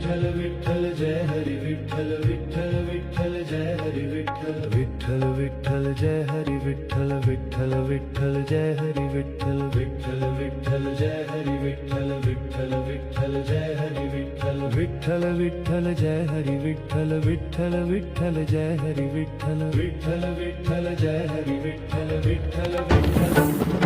विठ्ठल विठ्ठल जय हरी विठ्ठल विठ्ठल विठ्ठल जय हरी विठ्ठल विठ्ठल विठ्ठल जय हरी विठ्ठल विठ्ठल विठ्ठल जय हरी विठ्ठल विठ्ठल विठ्ठल जय हरी विठ्ठल विठ्ठल विठ्ठल जय हरी विठ्ठल विठ्ठल विठ्ठल जय हरी विठ्ठल विठ्ठल विठ्ठल जय हरी विठ्ठल विठ्ठल विठ्ठल जय हरी विठ्ठल विठ्ठल विठ्ठल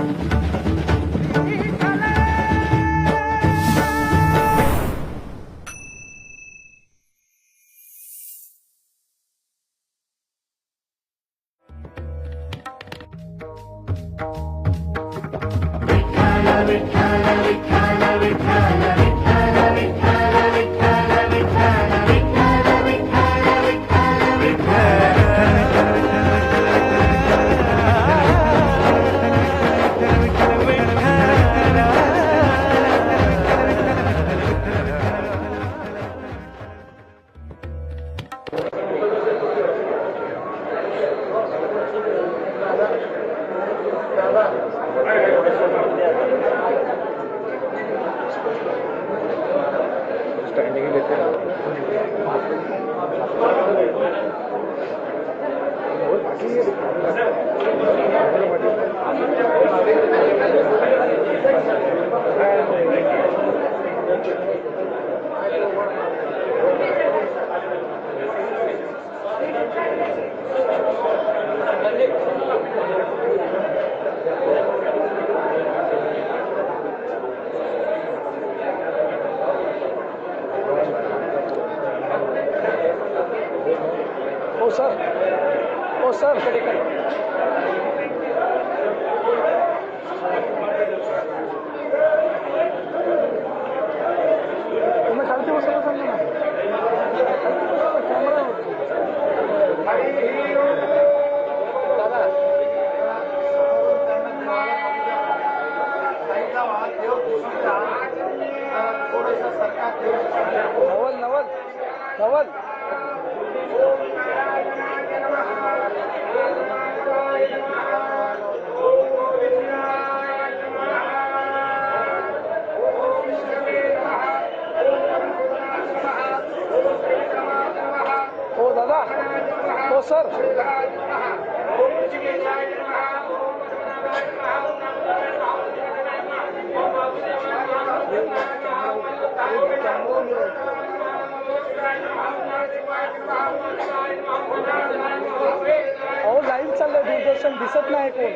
दिसत नाही कोण.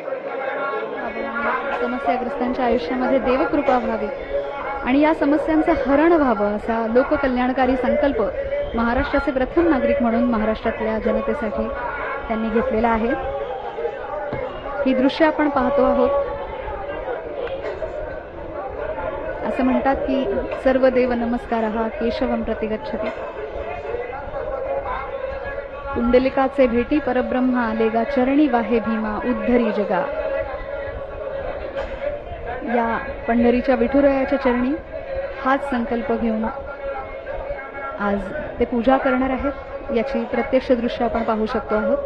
समस्याग्रस्तांच्या आयुष्यामध्ये देवकृपा व्हावी आणि या समस्यांचं हरण व्हावं असा लोककल्याणकारी संकल्प महाराष्ट्राचे प्रथम नागरिक म्हणून महाराष्ट्रातल्या जनतेसाठी त्यांनी घेतलेला आहे. ही दृश्य आपण पाहतो आहोत. असं म्हणतात की सर्व देव नमस्कारः केशवं प्रतिगच्छति. कुंडलिकाचे भेटी परब्रह्मा आलेगा चरणी वाहे भीमा उद्धरी जगा. या पंढरीच्या विठुरायाच्या चरणी हाच संकल्प घेऊन आज ते पूजा करणार आहेत. याची प्रत्यक्ष दृश्य आपण पाहू शकतो आहोत.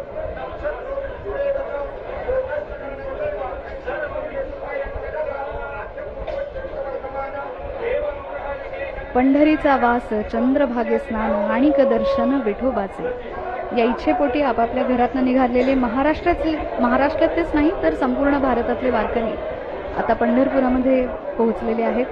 पंढरीचा वास चंद्रभागे स्नान आणिक दर्शन विठोबाचे. या इच्छेपोटी आपापल्या घरातून निघालेले महाराष्ट्रातलेच नाही तर संपूर्ण भारतातले वारकरी आता पंढरपुरामध्ये पोहोचलेले आहेत.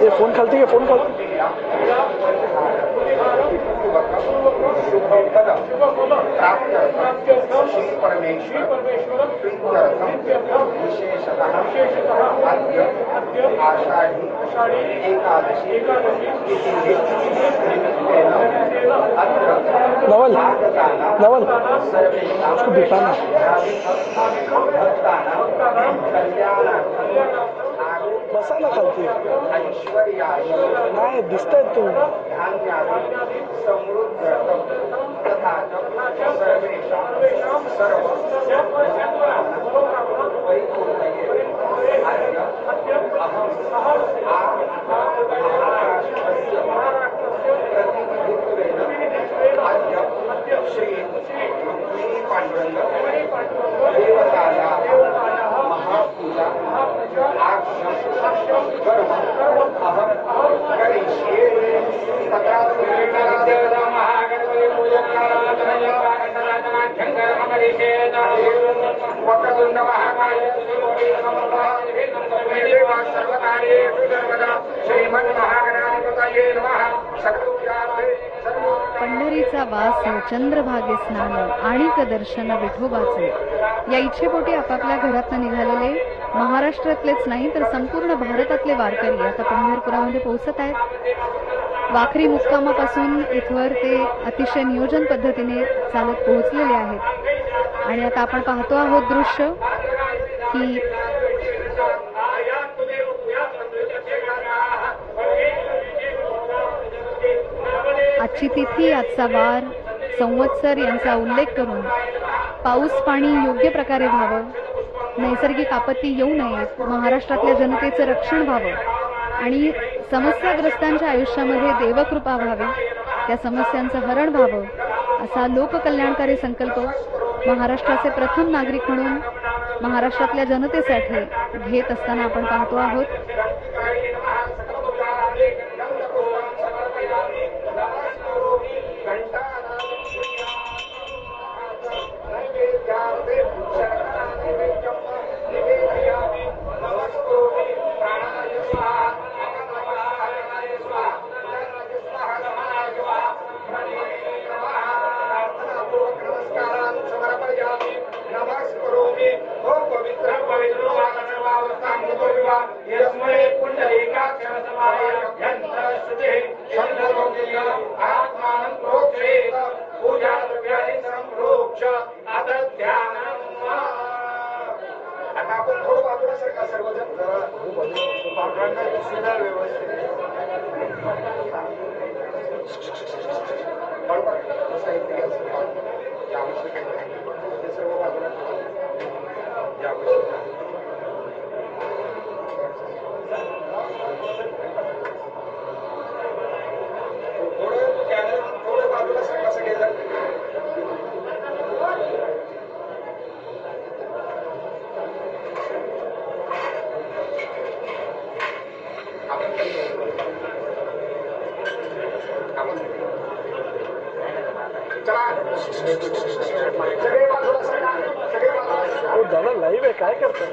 ये फोन खालती है, फोन खालती आषाढ़ी एकादशी नवल नवल उसको बिठाना बसा ना खालती नाही दिसतायत तुम्ही पंढरीचा वास चंद्रभागे स्नान आणिक दर्शन विठोबाचे या इच्छेपोटी आपापल्या घरातनं निघालेले महाराष्ट्रातलेच नाही तर संपूर्ण भारतातले वारकरी आता पंढरपुरामध्ये पोहोचत आहेत. वाखरी मुक्कामापासून इथवर ते अतिशय नियोजन पद्धतीने चालत पोहोचलेले आहेत आणि आता आपण पाहतो आहोत दृश्य की आजची तिथी आजचा वार संवत्सर यांचा उल्लेख करून पाऊस पाणी योग्य प्रकारे व्हावं, नैसर्गिक आपत्ती येऊ नयेत, महाराष्ट्रातल्या जनतेचं रक्षण व्हावं आणि समस्याग्रस्तांच्या आयुष्यामध्ये देवकृपा व्हावी, त्या समस्यांचं हरण व्हावं असा लोककल्याणकारी संकल्प महाराष्ट्राचे प्रथम नागरिक म्हणून महाराष्ट्रातल्या जनतेसाठी घेत असताना आपण पाहतो आहोत. दादा लाईव्ह आहे काय करताय?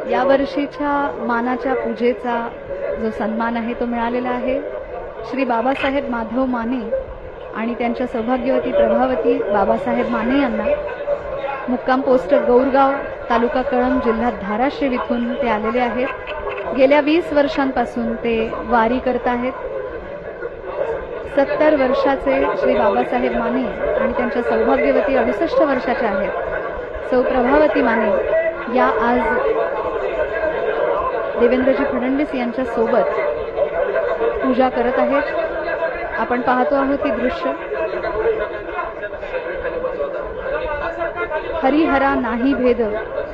या वर्षीच्या मानाच्या पूजेचा जो सन्मान आहे तो मिळालेला आहे श्री बाबासाहेब माधव माने आणि त्यांच्या सौभाग्यवती प्रभावती बाबासाहेब माने यांना. मुक्काम पोस्ट गौरगाव, तालुका कळंब, जिल्हा धाराशिव इथून ते आलेले आहेत. गेल्या 20 वर्षांपासून ते वारी करत आहेत. 70 वर्षाचे श्री बाबासाहेब माने आणि त्यांच्या सौभाग्यवती 68 वर्षाच्या आहेत सौ प्रभावती माने या आज देवेंद्रजी फडणवीस यांच्या सोबत पूजा करत आहेत. आपण पाहतो आहोत ही दृश्य. हरिहरा नाही भेद,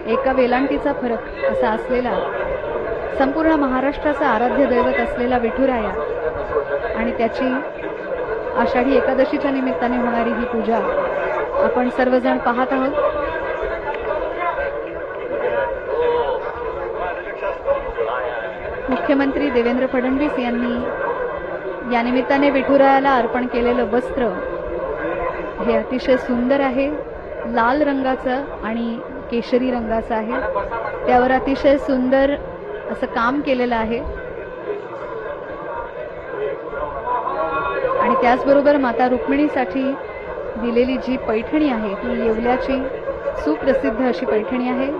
एका वेलांटीचा फरक असा असलेला संपूर्ण महाराष्ट्राचा आराध्य दैवत असलेला विठुराया आणि त्याची आषाढी एकादशीच्या निमित्ताने होणारी ही पूजा आपण सर्वजण पाहत आहोत. मुख्यमंत्री देवेंद्र फडणवीस यांनी या निमित्ताने विठुरायाला अर्पण केलेलं वस्त्र हे अतिशय सुंदर आहे. लाल रंगाचं आणि केशरी रंगाचं आहे. त्यावर अतिशय सुंदर असं काम केलेलं आहे. त्याचबरोबर माता रुक्मिणीसाठी दिलेली जी पैठणी आहे ती येवल्याची सुप्रसिद्ध अशी पैठणी आहे.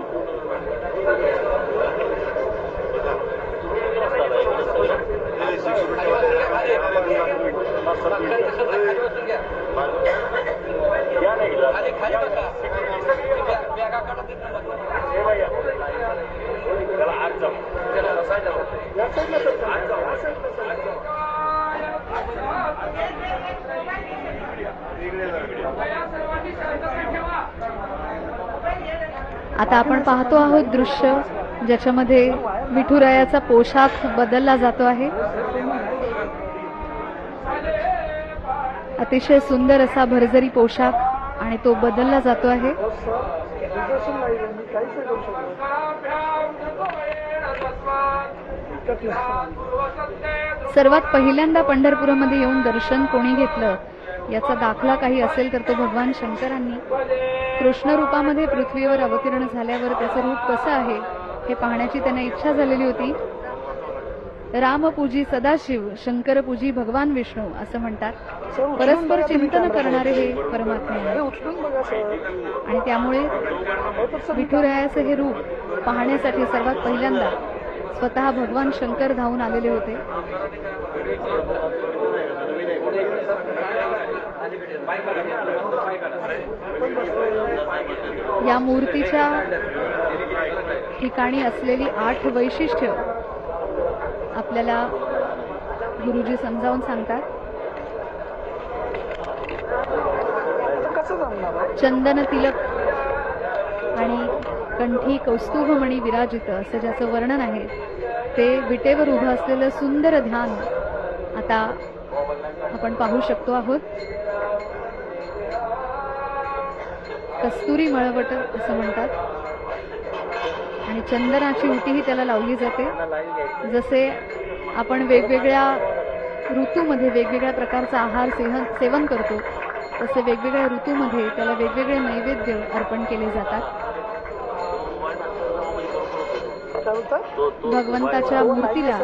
आता आपण पाहतो आहोत दृश्य ज्याच्यामध्ये विठुरायाचा पोशाख बदलला जातो आहे. अतिशय सुंदर असा भरजरी पोशाख आणि तो बदलला जातो आहे. सर्वात पहिल्यांदा पंढरपुरामध्ये येऊन दर्शन कोणी घेतलं याचा दाखला काही असेल तर तो भगवान शंकरांनी कृष्ण रूपामध्ये पृथ्वीवर अवतीर्ण झाल्यावर त्याचं रूप कसं आहे हे पाहण्याची त्यांना इच्छा झालेली होती. रामपूजी सदाशिव, शंकरपूजी भगवान विष्णू असं म्हणतात. परस्पर चिंतन करणारे हे परमात्मा आहे आणि त्यामुळे विठुरायाचं हे रूप पाहण्यासाठी सर्वात पहिल्यांदा स्वतः भगवान शंकर धावून आलेले होते. या मूर्तीच्या ठिकाणी असलेली 8 वैशिष्ट्य आपल्याला गुरुजी समजावून सांगतात. चंदन तिलक आणि कंठी कौस्तुभमणी विराजित असं ज्याचं वर्णन आहे ते विटेवर उभं असलेलं सुंदर ध्यान आता आपण पाहू शकतो आहोत. कस्तुरी मळवट असं म्हणतात आणि चंदनाची उटीही त्याला लावली जाते. जसे आपण वेगवेगळ्या ऋतूमध्ये वेगवेगळ्या प्रकारचा आहार सेवन करतो तसे वेगवेगळ्या ऋतूमध्ये त्याला वेगवेगळे नैवेद्य अर्पण केले जातात. भगवंताच्या मूर्तीला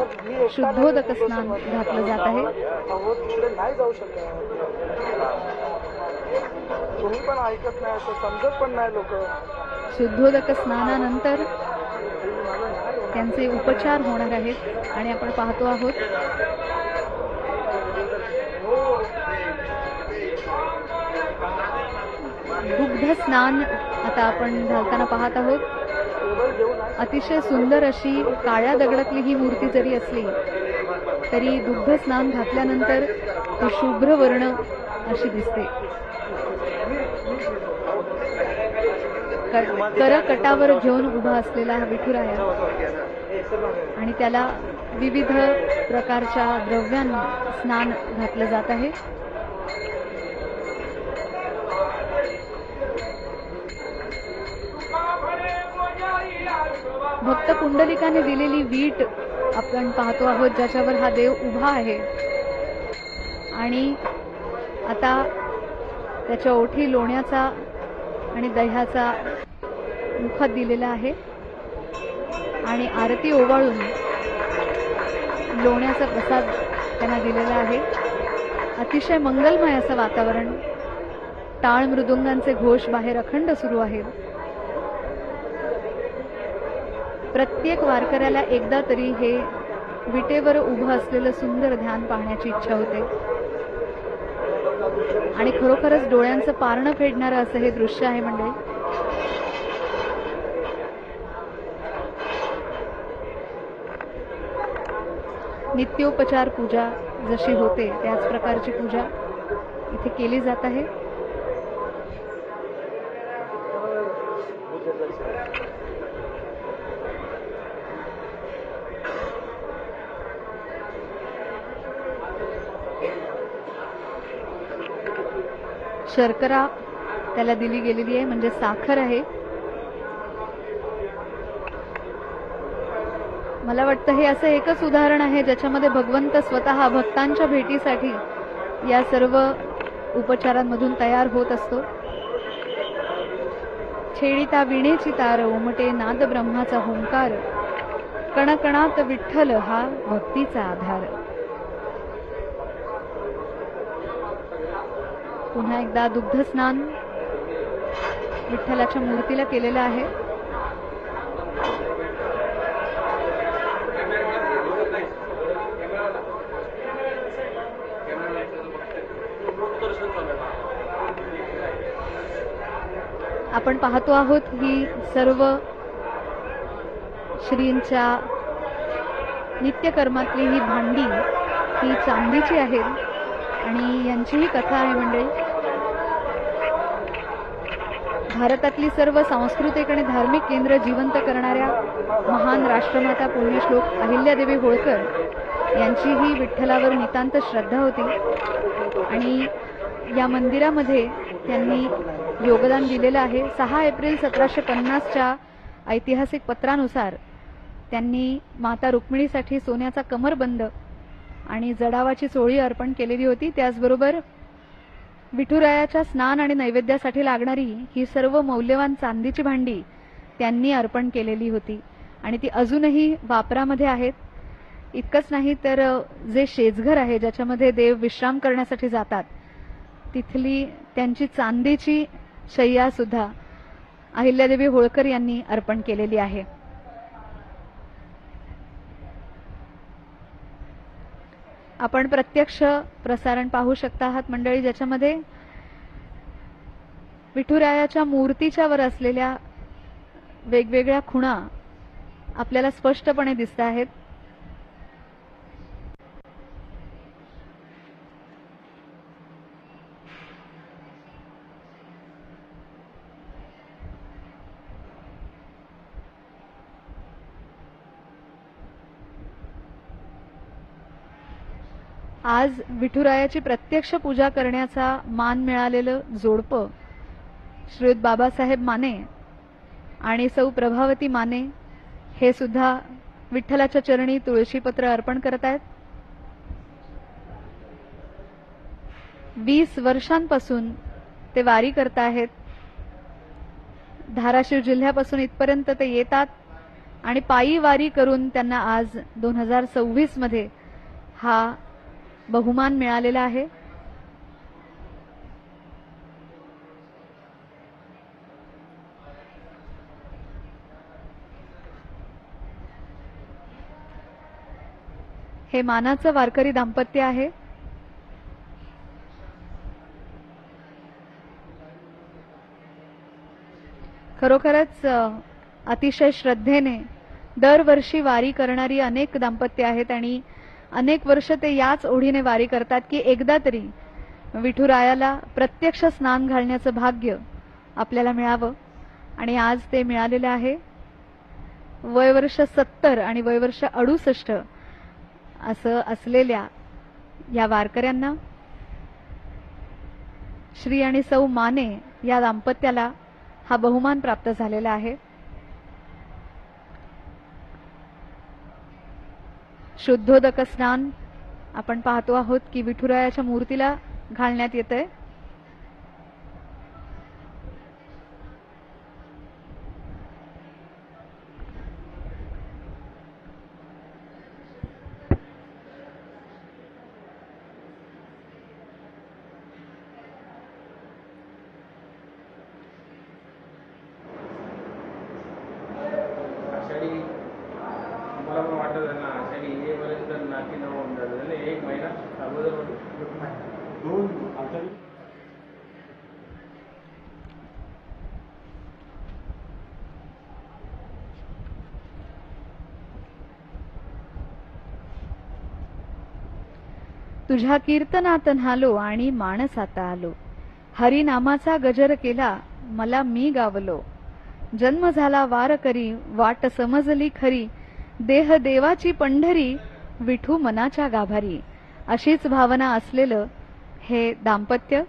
शुद्धोदक स्नान घातलं जात आहे. तुम्ही पण ऐकत नाही, असं समजत पण नाही लोक. शुद्धोदक स्नानानंतर त्यांचे उपचार होणार आहेत आणि आपण पाहतो आहोत दुग्ध स्नान आता आपण घालताना पाहत आहोत. अतिशय सुंदर अशी काळ्या दगडातली ही मूर्ती जरी असली तरी दुग्ध स्नान घातल्यानंतर ती शुभ्र वर्ण अशी दिसते. करकटावर घेऊन उभा असलेला हा विठुराया आणि त्याला विविध प्रकारच्या द्रव्यांना स्नान घातलं जात आहे. भक्त पुंडलिकाने दिलेली वीट आपण पाहतो आहोत ज्याच्यावर हा देव उभा आहे आणि आता त्याच्या ओठी लोण्याचा आणि दह्याचा मुखात दिलेला आहे आणि आरती ओवाळून लोण्याचा प्रसाद त्यांना दिलेला आहे. अतिशय मंगलमय असं वातावरण. टाळ मृदुंगांचे घोष बाहेर अखंड सुरू आहेत. प्रत्येक वारकऱ्याला एकदा तरी हे विटेवर उभं असलेलं सुंदर ध्यान पाहण्याची इच्छा होते आणि खरोखरच डोळ्यांचं पारणं फेडणारं असं हे दृश्य आहे मंडळी. नित्योपचार पूजा जशी होते त्याच प्रकारची पूजा इथे केली जात आहे. शर्करा त्याला दिली गेलेली आहे म्हणजे साखर आहे. मला वाटतं हे असं एकच उदाहरण आहे ज्याच्यामध्ये भगवंत स्वतः भक्तांच्या भेटीसाठी या सर्व उपचारांमधून तयार होत असतो. छेडिता विणेची तार उमटे नाद ब्रह्माचा हुंकार कणकणात विठ्ठल हा भक्तीचा आधार. पुन्हा एकदा दुग्ध स्नान विठ्ठलाच्या मूर्तीला केलेलं आहे. आपण पाहतो आहोत ही सर्व श्रींच्या नित्यकर्मातली ही भांडी ही चांदीची आहेत आणि यांची ही कथा आहे मंडळी. भारतातली सर्व सांस्कृतिक आणि धार्मिक केंद्र जिवंत करणाऱ्या महान राष्ट्रमाता पुण्यश्लोक अहिल्यादेवी होळकर यांची ही विठ्ठलावर नितांत श्रद्धा होती आणि या मंदिरामध्ये त्यांनी योगदान दिलेलं आहे. 6 एप्रिल 1750च्या ऐतिहासिक पत्रानुसार त्यांनी माता रुक्मिणीसाठी सोन्याचा कमरबंद आणि जडावाची चोळी अर्पण केलेली होती. त्याचबरोबर विठुरायाच्या स्नान आणि नैवेद्यासाठी लागणारी ही सर्व मौल्यवान चांदीची भांडी त्यांनी अर्पण केलेली होती आणि ती अजूनही वापरामध्ये आहेत. इतकंच नाही तर जे शेजघर आहे ज्याच्यामध्ये देव विश्राम करण्यासाठी जातात तिथली त्यांची चांदीची शय्या सुद्धा अहिल्यादेवी होळकर यांनी अर्पण केलेली आहे. आपण प्रत्यक्ष प्रसारण पाहू शकता आहात मंडळी, ज्याच्यामध्ये विठुरायाच्या मूर्तीच्या वर असलेल्या वेगवेगळ्या खुणा आपल्याला स्पष्टपणे दिसत आहेत. आज विठुरायाची प्रत्यक्ष पूजा करण्याचा मान मिळालेलं जोडपं श्रीयुत बाबासाहेब माने आणि सौ प्रभावती माने हे सुद्धा विठ्ठलाच्या चरणी तुळशीपत्र अर्पण करत आहेत. 20 वर्षांपासून ते वारी करत आहेत. धाराशिव जिल्ह्यापासून इथपर्यंत ते येतात आणि पायी वारी करून त्यांना आज 2026 मध्ये हा बहुमान मिळालेला आहे. हे मानाचं वारकरी दाम्पत्य आहे. खरोखरच अतिशय श्रद्धेने दरवर्षी वारी करणारी अनेक दाम्पत्य आहेत आणि अनेक वर्ष ते याच ओढीने वारी करतात की एकदा तरी विठुरायाला प्रत्यक्ष स्नान घालण्याचं भाग्य आपल्याला मिळावं आणि आज ते मिळालेलं आहे. वयवर्ष 70 आणि वयवर्ष 68 असं असलेल्या या वारकऱ्यांना श्री आणि सौ माने या दाम्पत्याला हा बहुमान प्राप्त झालेला आहे. शुद्धोदक स्नान आपण पाहतो आहोत की विठुरायाच्या मूर्तीला घालण्यात येतंय. मला पण वाटत आहे ना आषाढी हे बरेच जण नाकी न होऊन जातं 1 महिना अगोदर दोन आषाढी तुझ्या कीर्तनात न्हालो आणि माणसाता आलो. हरिनामाचा गजर केला मला मी गावलो. जन्म झाला वार करी वाट समजली खरी. देह देवाची पंढरी विठू मनाच्या गाभारी. अशीच भावना असलेलं हे दाम्पत्य.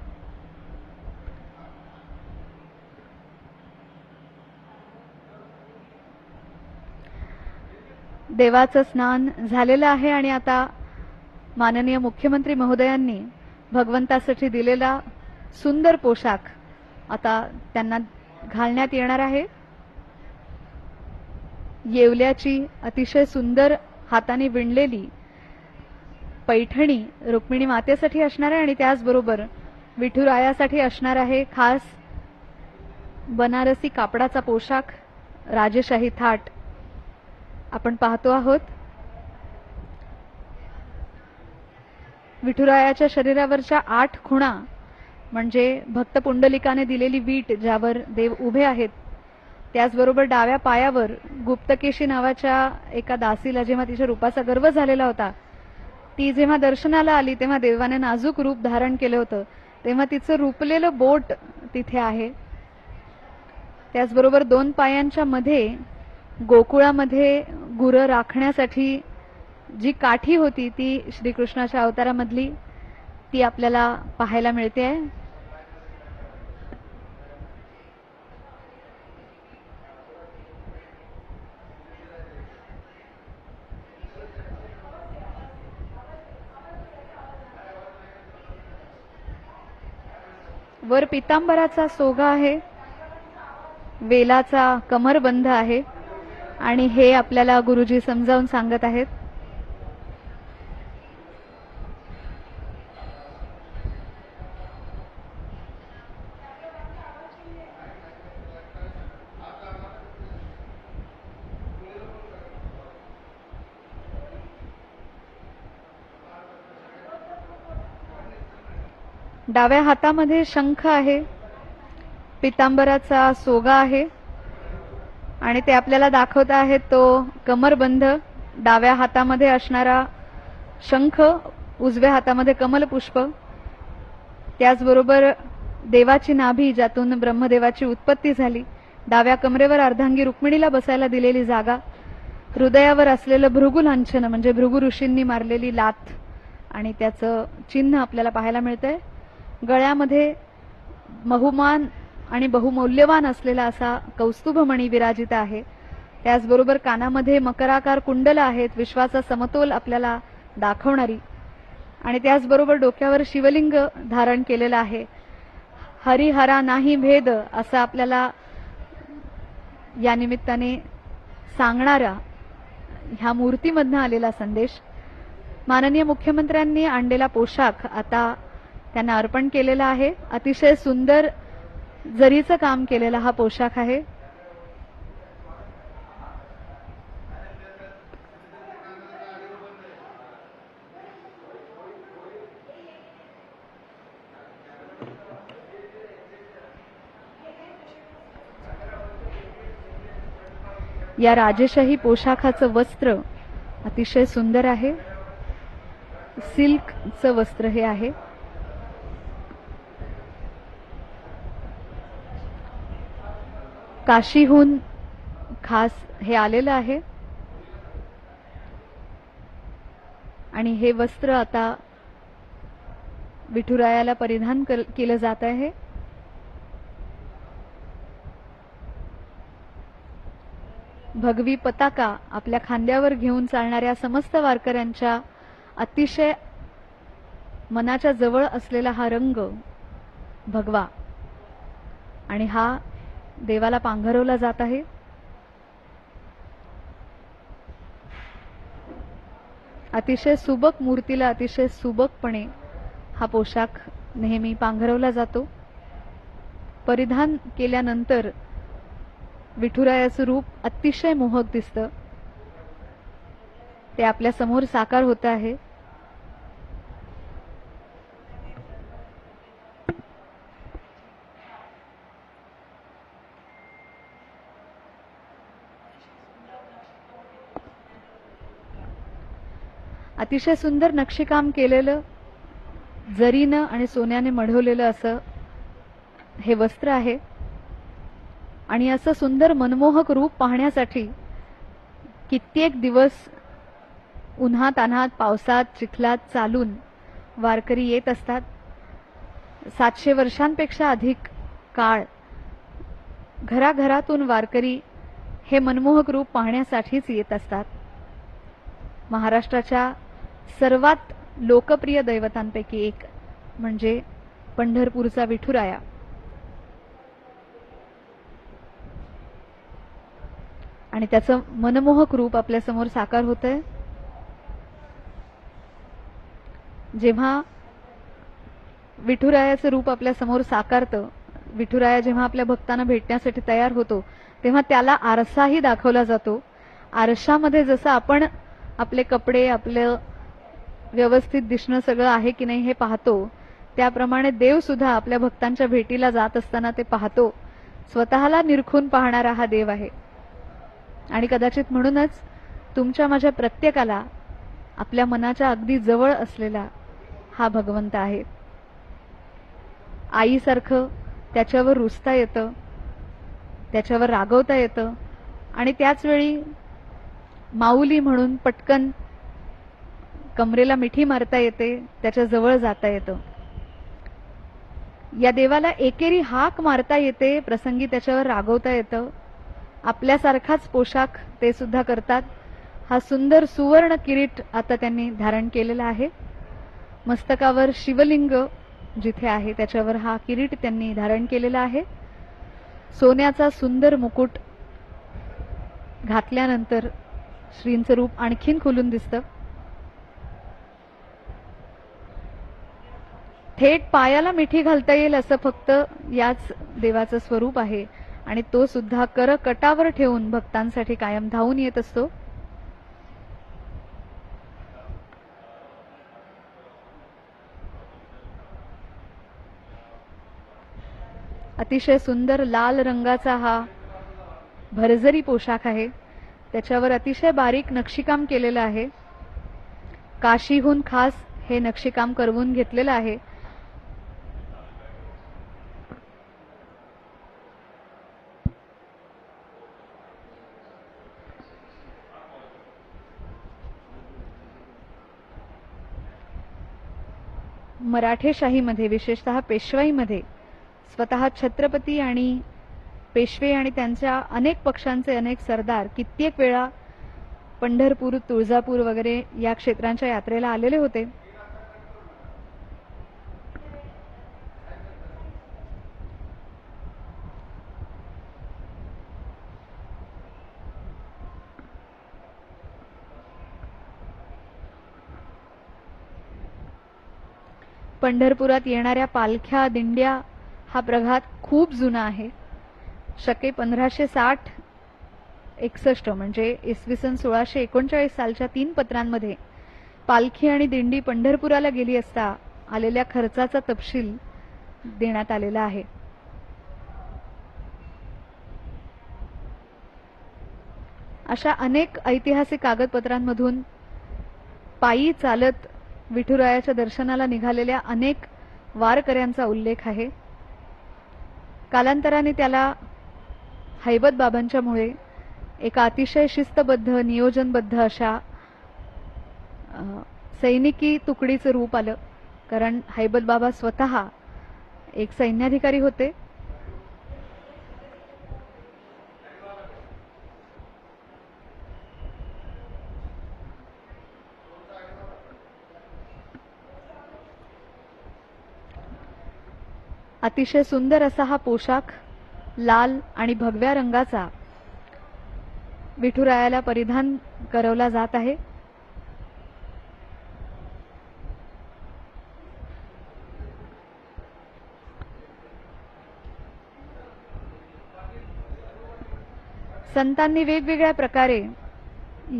देवाचं स्नान झालेलं आहे आणि आता माननीय मुख्यमंत्री महोदयांनी भगवंतासाठी दिलेला सुंदर पोशाख आता त्यांना घालण्यात येणार आहे. येवल्याची अतिशय सुंदर हाताने विणलेली पैठणी रुक्मिणी मातेसाठी असणार आहे आणि त्याचबरोबर विठुरायासाठी असणार आहे खास बनारसी कापडाचा पोशाख, राजेशाही थाट आपण पाहतो आहोत. विठुरायाच्या शरीरावरच्या 8 खुणा म्हणजे भक्त पुंडलिकाने दिलेली वीट ज्यावर देव उभे आहेत, त्याचबरोबर डाव्या पायावर गुप्तकेशी नावाच्या एका दासीला जेव्हा तिच्या रूपाचा गर्व झालेला होता, ती जेव्हा दर्शनाला आली तेव्हा देवाने नाजूक रूप धारण केलं होतं, तेव्हा तिचं रूपलेलं बोट तिथे आहे. त्याचबरोबर 2 पायांच्या मध्ये गोकुळामध्ये गुरं राखण्यासाठी जी काठी होती ती श्रीकृष्णाच्या अवतारामधली ती आपल्याला पाहायला मिळते आहे. वर पितांबराचा सोगा आहे, वेलाचा कमरबंध आहे आणि हे आपल्याला गुरुजी समजावून सांगत आहेत. डाव्या हातामध्ये शंख आहे, पितांबराचा सोगा आहे आणि ते आपल्याला दाखवत आहेत तो कमरबंध. डाव्या हातामध्ये असणारा शंख, उजव्या हातामध्ये कमलपुष्प, त्याचबरोबर देवाची नाभी ज्यातून ब्रह्मदेवाची उत्पत्ती झाली, डाव्या कमरेवर अर्धांगी रुक्मिणीला बसायला दिलेली जागा, हृदयावर असलेलं भृगु लांछन म्हणजे भृगु ऋषींनी मारलेली लाथ आणि त्याचं चिन्ह आपल्याला पाहायला मिळतंय. गळ्यामध्ये बहुमान आणि बहुमौल्यवान असलेला असा कौस्तुभमणी विराजित आहे. त्याचबरोबर कानामध्ये मकराकार कुंडल आहेत, विश्वाचा समतोल आपल्याला दाखवणारी, आणि त्याचबरोबर डोक्यावर शिवलिंग धारण केलेलं आहे. हरिहरा नाही भेद असं आपल्याला या निमित्ताने सांगणारा ह्या मूर्तीमधनं आलेला संदेश. माननीय मुख्यमंत्र्यांनी आणलेला पोशाख आता त्यांना अर्पण केलेला आहे. अतिशय सुंदर जरीचं काम केलेला हा पोशाख आहे. या राजेशाही पोशाखाचं वस्त्र अतिशय सुंदर आहे. सिल्कचं वस्त्र हे आहे. काशीहून खास हे आलेलं आहे आणि हे वस्त्र आता विठुरायाला परिधान केलं जात आहे. भगवी पताका आपल्या खांद्यावर घेऊन चालणाऱ्या समस्त वारकऱ्यांच्या अतिशय मनाच्या जवळ असलेला हा रंग भगवा, आणि हा देवाला पांघरवला जात आहे. अतिशय सुबक मूर्तीला अतिशय सुबकपणे हा पोशाख नेहमी पांघरवला जातो. परिधान केल्यानंतर विठुरायाचं रूप अतिशय मोहक दिसतं. ते आपल्या समोर साकार होत आहे. अतिशय सुंदर नक्षीकाम केलेलं, जरीनं आणि सोन्याने मढवलेलं असं हे वस्त्र आहे. आणि असं सुंदर मनमोहक रूप पाहण्यासाठी कित्येक दिवस उन्हात अनात पावसात चिखलात चालून वारकरी येत असतात. 700 वर्षांपेक्षा अधिक काळ घराघरातून वारकरी हे मनमोहक रूप पाहण्यासाठीच येत असतात. महाराष्ट्राच्या सर्वात लोकप्रिय दैवतांपैकी एक म्हणजे पंढरपूरचा विठुराया. आणि त्याचं मनमोहक रूप आपल्या समोर साकार होतंय. जेव्हा विठुरायाचं रूप आपल्या समोर साकारतं, विठुराया जेव्हा आपल्या भक्तांना भेटण्यासाठी तयार होतो तेव्हा त्याला आरसाही दाखवला जातो. आरशामध्ये जसं आपण आपले कपडे, आपलं व्यवस्थित दिसणं सगळं आहे की नाही हे पाहतो, त्याप्रमाणे देव सुद्धा आपल्या भक्तांच्या भेटीला जात असताना ते पाहतो. स्वतःला निरखून पाहणारा हा देव आहे. आणि कदाचित म्हणूनच तुमच्या माझ्या प्रत्येकाला आपल्या मनाच्या अगदी जवळ असलेला हा भगवंत आहे. आईसारखं त्याच्यावर रुसता येतं, त्याच्यावर रागवता येतं आणि त्याच वेळी माऊली म्हणून पटकन कमरेला मिठी मारता येते, त्याच्या जवळ जाता येतं. या देवाला एकेरी हाक मारता येते, प्रसंगी त्याच्यावर रागवता येतं. आपल्यासारखाच पोशाख ते सुद्धा करतात. हा सुंदर सुवर्ण किरीट आता त्यांनी धारण केलेला आहे. मस्तकावर शिवलिंग जिथे आहे त्याच्यावर हा किरीट त्यांनी धारण केलेला आहे. सोन्याचा सुंदर मुकुट घातल्यानंतर श्रींचं रूप आणखीन खुलून दिसतं. थेट पायाला मिठी घालता येईल असं फक्त याच देवाचं स्वरूप आहे आणि तो सुद्धा करकटावर ठेवून भक्तांसाठी कायम धावून येत असतो. अतिशय सुंदर लाल रंगाचा हा भरजरी पोशाख आहे. त्याच्यावर अतिशय बारीक नक्षीकाम केलेलं आहे. काशीहून खास हे नक्षीकाम करवून घेतलेलं आहे. मराठेशाहीमध्ये, विशेषतः पेशवाईमध्ये स्वतः छत्रपती आणि पेशवे आणि त्यांच्या अनेक पक्षांचे अनेक सरदार कित्येक वेळा पंढरपूर, तुळजापूर वगैरे या क्षेत्रांच्या यात्रेला आलेले होते. पंढरपुरात येणाऱ्या पालख्या, दिंड्या हा प्रघात खूप जुना आहे. शके 1560-61 म्हणजे इसवी सन 1639 सालच्या 3 पत्रांमध्ये पालखी आणि दिंडी पंढरपुराला गेली असता आलेल्या खर्चाचा तपशील देण्यात आलेला आहे. अशा अनेक ऐतिहासिक कागदपत्रांमधून पायी चालत विठुरायाच्या दर्शनाला निघालेल्या अनेक वारकऱ्यांचा उल्लेख आहे. कालांतराने त्याला हैबत बाबांच्यामुळे एका अतिशय शिस्तबद्ध, नियोजनबद्ध अशा सैनिकी तुकडीचं रूप आलं. कारण हैबत बाबा स्वतः एक सैन्याधिकारी होते. अतिशय सुंदर असा हा पोशाख लाल आणि भगव्या रंगाचा विठुरायाला परिधान करवला जात आहे. संतांनी वेगवेगळ्या प्रकारे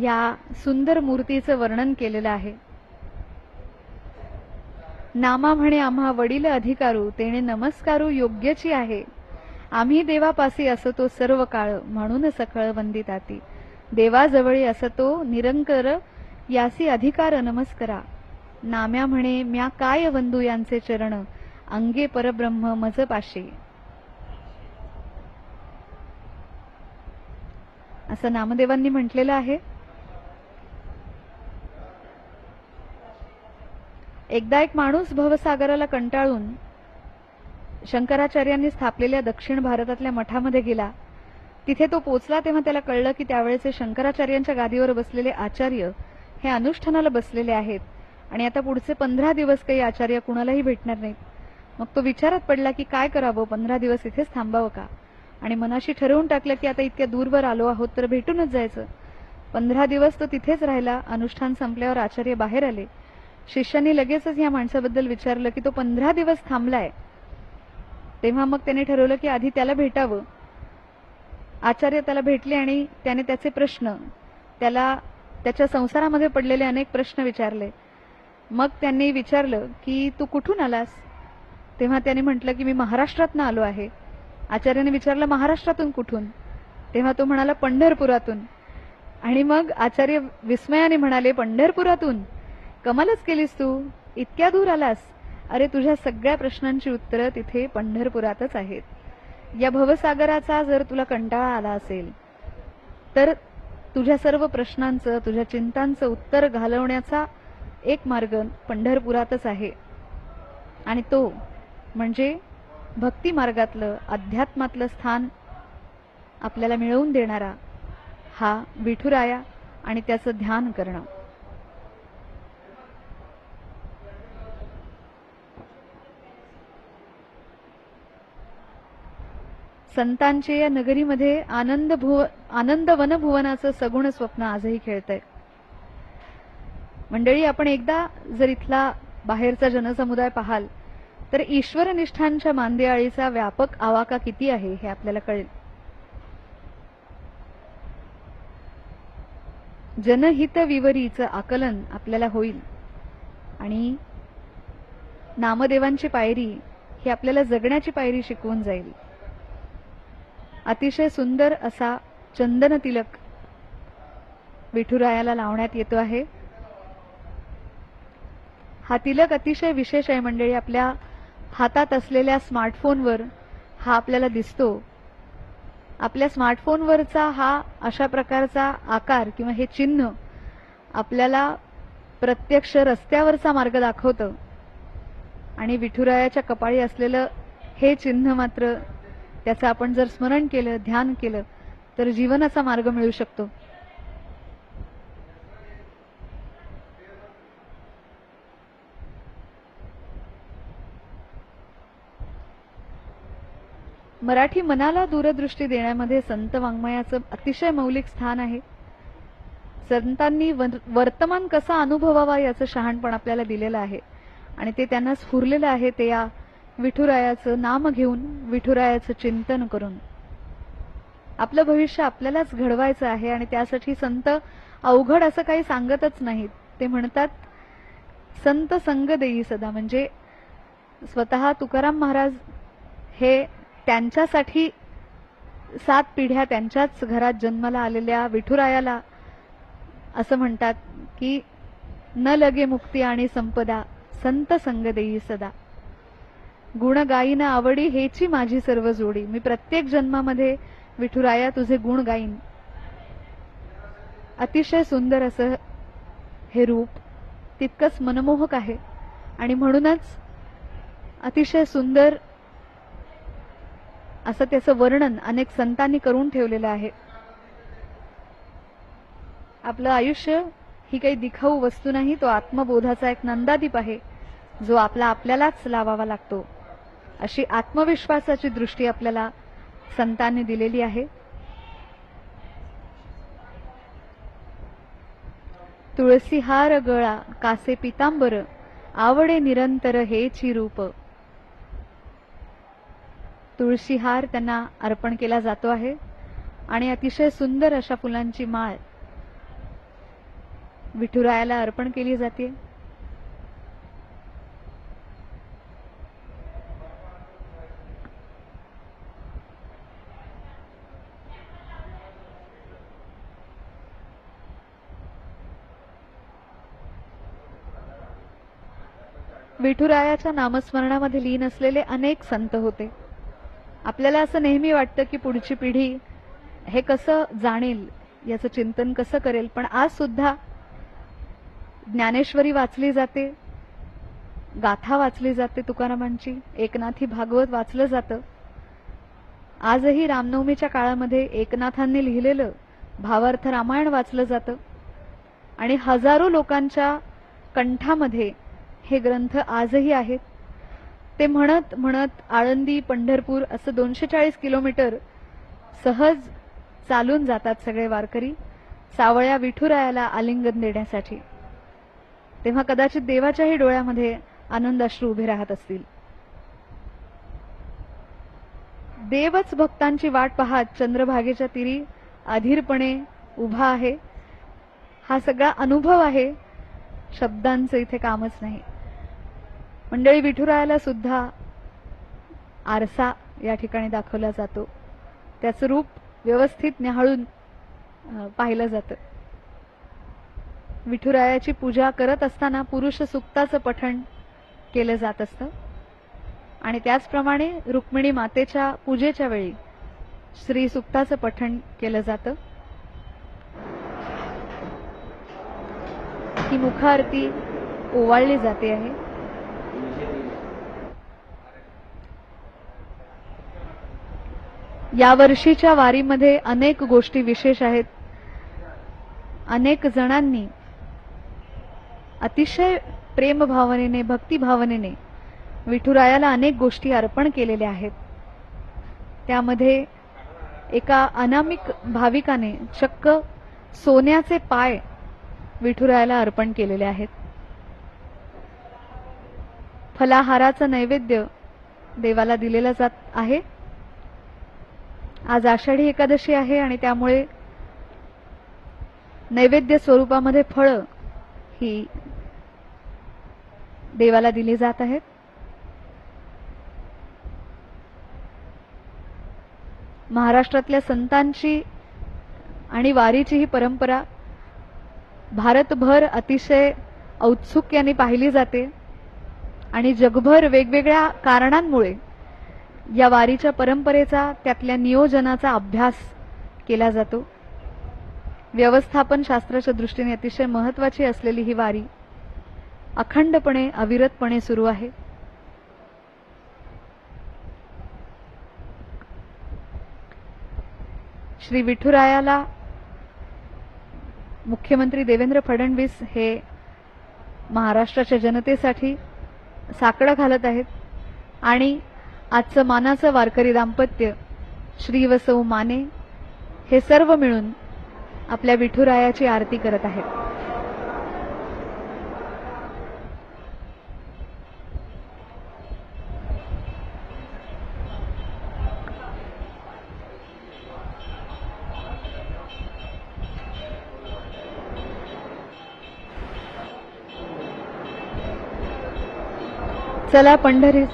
या सुंदर मूर्तीचं वर्णन केलेलं आहे. नामा म्हणे आम्हा वडील अधिकारू, तेणे नमस्कारू योग्यची आहे. आम्ही देवापासी असतो सर्व काळ, म्हणून सकळ वंदिताती. देवाजवळी असतो निरंकर, यासी अधिकार नमस्करा. नाम्या म्हणे म्या काय वंदू यांचे चरण, अंगे परब्रह्म मज पाशी. असं नामदेवांनी म्हटलेलं आहे. एकदा एक माणूस भवसागराला कंटाळून शंकराचार्यांनी स्थापलेल्या दक्षिण भारतातल्या मठामध्ये गेला. तिथे तो पोचला तेव्हा त्याला कळलं की त्यावेळेचे शंकराचार्यांच्या गादीवर बसलेले आचार्य हे अनुष्ठानाला बसलेले आहेत आणि आता पुढचे 15 दिवस काही आचार्य कुणालाही भेटणार नाहीत. मग तो विचारात पडला की काय करावं, 15 दिवस इथेच थांबावं का? आणि मनाशी ठरवून टाकलं की आता इतक्या दूरवर आलो आहोत तर भेटूनच जायचं. 15 दिवस तो तिथेच राहिला. अनुष्ठान संपल्यावर आचार्य बाहेर आले शिष्याने लगेचच या माणसाबद्दल विचारलं की तो 15 दिवस थांबलाय. तेव्हा मग त्याने ठरवलं की आधी त्याला भेटावं. आचार्य त्याला भेटले आणि त्याने त्याचे प्रश्न, त्याला त्याच्या संसारामध्ये पडलेले अनेक प्रश्न विचारले. मग त्यांनी विचारलं की तू कुठून आलास. तेव्हा त्याने म्हटलं की मी महाराष्ट्रातून आलो आहे. आचार्याने विचारलं महाराष्ट्रातून कुठून. तेव्हा तो म्हणाला पंढरपुरातून. आणि मग आचार्य विस्मयाने म्हणाले पंढरपुरातून, कमालच केलीस तू, इतक्या दूर आलास. अरे तुझ्या सगळ्या प्रश्नांची उत्तरं तिथे पंढरपुरातच आहेत. या भवसागराचा जर तुला कंटाळा आला असेल तर तुझ्या सर्व प्रश्नांचं, तुझ्या चिंतांचं उत्तर घालवण्याचा एक मार्ग पंढरपुरातच आहे. आणि तो म्हणजे भक्ती मार्गातलं, अध्यात्मातलं स्थान आपल्याला मिळवून देणारा हा विठुराया आणि त्याचं ध्यान करणं. संतांचे या नगरीमध्ये आनंद वनभुवनाचं सगुण स्वप्न आजही खेळतंय. मंडळी, आपण एकदा जर इथला बाहेरचा जनसमुदाय पाहाल तर ईश्वरनिष्ठांच्या मांदियाळीचा व्यापक आवाका किती आहे हे आपल्याला कळेल. जनहित विवरीचं आकलन आपल्याला होईल आणि नामदेवांची पायरी ही आपल्याला जगण्याची पायरी शिकवून जाईल. अतिशय सुंदर असा चंदन तिलक विठुरायाला लावण्यात येतो आहे. हा तिलक अतिशय विशेष आहे मंडळी. आपल्या हातात असलेल्या स्मार्टफोनवर हा आपल्याला दिसतो. आपल्या स्मार्टफोनवरचा हा अशा प्रकारचा आकार किंवा हे चिन्ह आपल्याला प्रत्यक्ष रस्त्यावरचा मार्ग दाखवतं आणि विठुरायाच्या कपाळी असलेलं हे चिन्ह मात्र, त्याचं आपण जर स्मरण केलं, ध्यान केलं तर जीवनाचा मार्ग मिळू शकतो. मराठी मनाला दूरदृष्टी देण्यामध्ये संत वाङ्मयाचं अतिशय मौलिक स्थान आहे. संतांनी वर्तमान कसा अनुभवावा याचं शहाणपण आपल्याला दिलेलं आहे आणि ते त्यांना स्फुरलेलं आहे. ते या विठुरायाचं नाम घेऊन, विठुरायाचं चिंतन करून आपलं भविष्य आपल्यालाच घडवायचं आहे. आणि त्यासाठी संत अवघड असं काही सांगतच नाहीत. ते म्हणतात संत संग देई सदा. म्हणजे स्वतः तुकाराम महाराज हे त्यांच्यासाठी 7 पिढ्या त्यांच्याच घरात जन्माला आलेल्या विठुरायाला असं म्हणतात की न लगे मुक्ती आणि संपदा, संत संग देई सदा. गुण गाईन आवडी हेची माझी सर्व जोडी. मी प्रत्येक जन्मामध्ये विठुराया तुझे गुण गाईन. अतिशय सुंदर असं हे रूप, तितकंच मनमोहक आहे आणि म्हणूनच अतिशय सुंदर असं त्याचं वर्णन अनेक संतांनी करून ठेवलेलं आहे. आपलं आयुष्य ही काही दिखाऊ वस्तू नाही, तो आत्मबोधाचा एक नंदादीप आहे जो आपल्यालाच लावावा लागतो. अशी आत्मविश्वासाची दृष्टी आपल्याला संतांनी दिलेली आहे. तुळसीहार गळा कासे पितांबर, आवडे निरंतर हेची रूप. तुळशीहार त्यांना अर्पण केला जातो आहे आणि अतिशय सुंदर अशा फुलांची माळ विठुरायाला अर्पण केली जाते. विठुरायाच्या नामस्मरणामध्ये लीन असलेले अनेक संत होते. आपल्याला असं नेहमी वाटतं की पुढची पिढी हे कसं जाणेल, याचं चिंतन कसं करेल. पण आज सुद्धा ज्ञानेश्वरी वाचली जाते, गाथा वाचली जाते तुकारामांची, एकनाथी भागवत वाचलं जातं. आजही रामनवमीच्या काळामध्ये एकनाथांनी लिहिलेलं भावार्थ रामायण वाचलं जातं आणि हजारो लोकांच्या कंठामध्ये हे ग्रंथ आजही आहेत. ते म्हणत म्हणत आळंदी, पंढरपूर असं 240 किलोमीटर सहज चालून जातात सगळे वारकरी सावळ्या विठुरायाला आलिंगन देण्यासाठी. तेव्हा कदाचित देवाच्याही डोळ्यामध्ये आनंदाश्रू उभे राहत असतील. देवच भक्तांची वाट पाहत चंद्रभागेच्या तीरी अधीरपणे उभा आहे. हा सगळा अनुभव आहे, शब्दांचं इथे कामच नाही. मंडळी, विठुरायाला सुद्धा आरसा या ठिकाणी दाखवला जातो. त्याचं रूप व्यवस्थित न्याहाळून पाहिलं जातं. विठुरायाची पूजा करत असताना पुरुष सूक्ताचं पठण केलं जात असतं आणि त्याचप्रमाणे रुक्मिणी मातेच्या पूजेच्या वेळी श्री सूक्ताचं पठण केलं जातं. ही मुखारती ओवाळली जाते आहे. या वर्षीच्या वारीमध्ये अनेक गोष्टी विशेष आहेत. अनेक जणांनी अतिशय प्रेमभावनेने, भक्तिभावनेने विठुरायाला अनेक गोष्टी अर्पण केलेल्या आहेत. त्यामध्ये एका अनामिक भाविकाने चक्क सोन्याचे पाय विठुरायाला अर्पण केलेले आहेत. फलाहाराचं नैवेद्य देवाला दिलेला जात आहे. आज आषाढी एकादशी आहे आणि त्यामुळे नैवेद्य स्वरूपामध्ये फळं ही देवाला दिली जात आहेत. महाराष्ट्रातल्या संतांची आणि वारीची ही परंपरा भारतभर अतिशय औत्सुक्याने पाहिली जाते आणि जगभर वेगवेगळ्या कारणांमुळे या वारीच्या परंपरेचा, त्यातल्या नियोजनाचा अभ्यास केला जातो. व्यवस्थापन शास्त्राच्या दृष्टीने अतिशय महत्वाची असलेली ही वारी अखंडपणे, अविरतपणे सुरू आहे. श्री विठुरायाला मुख्यमंत्री देवेंद्र फडणवीस हे महाराष्ट्राच्या जनतेसाठी साकडं घालत आहेत आणि आजचं मानाचं वारकरी दाम्पत्य श्री व सौ माने हे सर्व मिळून आपल्या विठुरायाची आरती करत आहेत. चला पंढरी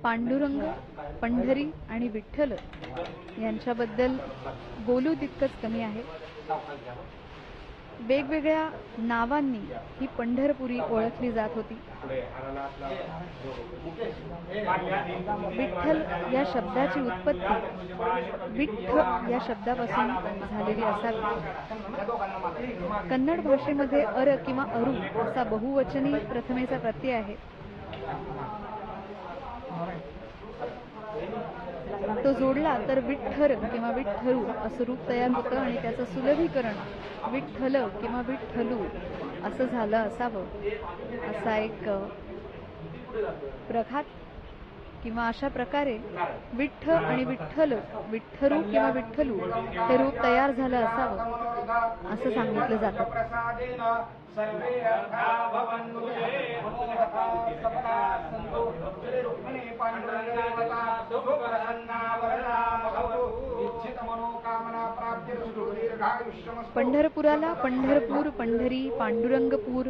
पांडुरंग, पंढरी आणि विठ्ठल यांच्याबद्दल बोलू तितकंच कमी आहे. वेगवेगळ्या नावांनी ही पंढरपुरी ओळखली जात होती. विठ्ठल या शब्दाची उत्पत्ती विठ्ठ या शब्दापासून झालेली असावी. कन्नड भाषेमध्ये अर किंवा अरू असा बहुवचनी प्रथमेचा प्रत्यय आहे. तो जोडला तर विठ्ठर किंवा विठ्ठरू असं रूप तयार होतं आणि त्याचं सुलभीकरण विठ्ठल किंवा विठ्ठलू असं झालं असावं, असा एक प्रघात किंवा अशा प्रकारे विठ्ठ आणि विठ्ठल, विठ्ठरू किंवा विठ्ठलू हे रूप तयार झालं असावं असं सांगितलं जातं. पंढरपुराला पंढरपूर, पंढरी, पांडुरंगपूर,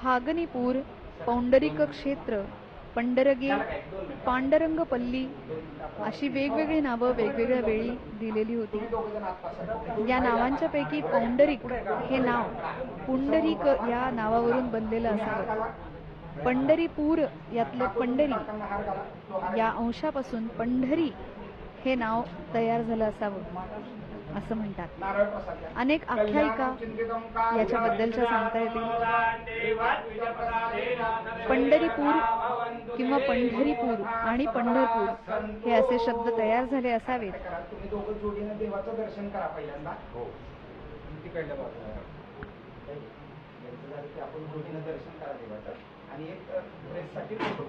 फागनीपूर, पौंडरिक क्षेत्र, पंढरगे, पांडरंगपल्ली अशी वेगवेगळी नावं वेगवेगळ्या वेळी दिलेली होती. या नावांच्या पैकी पौंडरिक हे नाव पुंडरीक या नावावरून बनलेलं असावं. पंढरीपूर यातलं पंढरी या अंशापासून पंढरी हे नाव तयार झालं असावं असं म्हणतात. अनेक आख्यायिका याच्याबद्दलच्या सांगता येतील. पंढरीपूर किंवा पंढरीपूर आणि पंढरपूर हे असे शब्द तयार झाले असावेत. तुम्ही दोघं जोडीनं देवाचं दर्शन करा पहिल्यांदा. हो, तिकडल्या बाजूला आपण जोडीनं दर्शन करा देवाचं आणि एक ड्रेससाठी फोटो.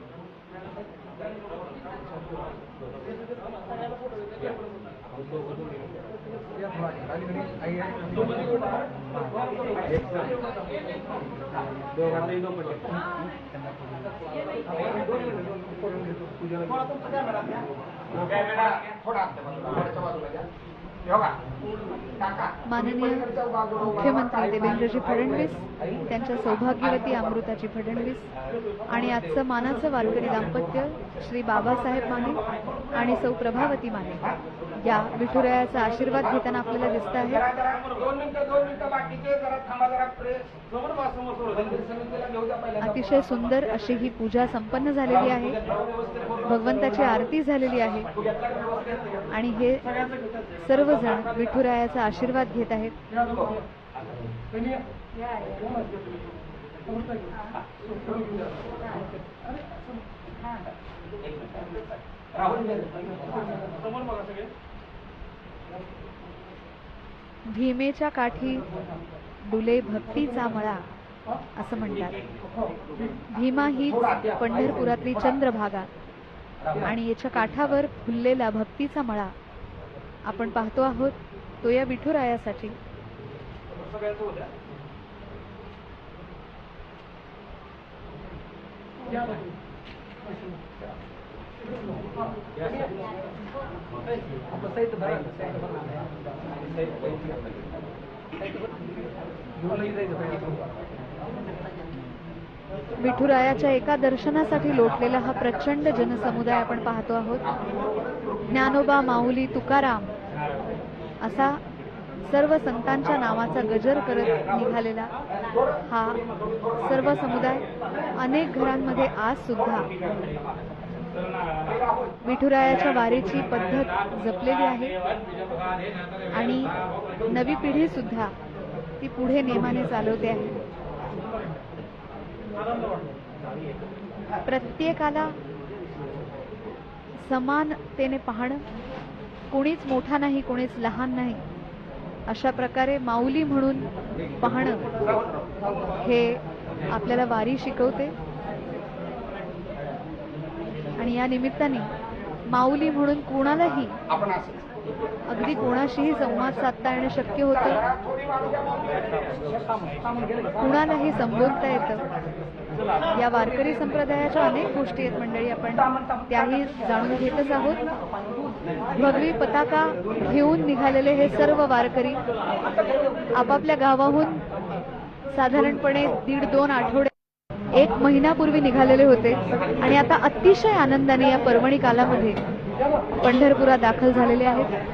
माननीय मुख्यमंत्री देवेंद्रजी फडणवीस, त्यांच्या सौभाग्यवती अमृताजी फडणवीस आणि आजचं मानाचं वारकरी दाम्पत्य श्री बाबासाहेब माने आणि सौ प्रभावती माने या विठुरायाचा आशीर्वाद घेताना आपल्याला दिसत आहे. अतिशय सुंदर अशी ही पूजा संपन्न झालेली आहे. भगवंताची आरती झालेली आहे आणि हे सर्वजण विठुरायाचा आशीर्वाद घेत आहेत. भीमेच्या काठी डुले भक्तीचा मळा असं म्हणतात. भीमा ही पंढरपुरातली चंद्रभागा आणि याच्या काठावर फुललेला भक्तीचा मळा आपण पाहतो आहोत. तो या विठुरायासाठी विठुरायाच्या एका दर्शनासाठी लोटलेला हा प्रचंड जनसमुदाय आपण पाहतो आहोत. ज्ञानोबा, माऊली, तुकाराम असा सर्व संतांच्या नावाचा गजर करत निघालेला हा सर्व समुदाय अनेक घरांमध्ये आज सुद्धा विठुरायाच्या वारीची पद्धत जपलेली आहे आणि नवी पिढी सुद्धा ती पुढे नेमाने चालवते आहे. प्रत्येकाला समानतेने पाहणं, कोणीच मोठा नाही कोणीच लहान नाही अशा प्रकारे माऊली म्हणून पाहणं हे आपल्याला वारी शिकवते. आणि या निमित्ताने माऊली म्हणून कोणालाही अगदी कोणाशीही संवाद साधता येणं शक्य होतं, कुणालाही संबोधता येतं. या वारकरी संप्रदायाच्या अनेक गोष्टी आहेत मंडळी, आपण त्याही जाणून घेतच आहोत. भगवी पताका घेऊन निघालेले हे सर्व वारकरी आपापल्या गावाहून साधारणपणे 1.5-2 आठवडे 1 महिन्यापूर्वी निघालेले होते आणि आता अतिशय आनंदाने या पर्वणी कालामध्ये पंढरपुरात दाखल झालेले आहेत.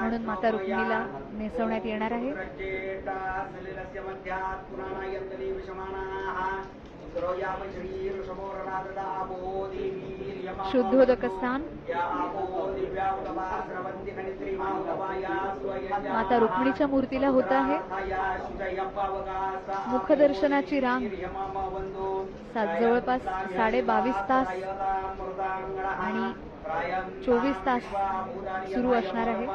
म्हणून माता रुक्मिणीला नेसवण्यात येणार आहे. शुद्धोदक स्नान माता रुक्मिणीच्या मूर्तीला होत आहे. मुखदर्शनाची रांग जवळपास 22.5 तास आणि 24 तास सुरू असणार आहे.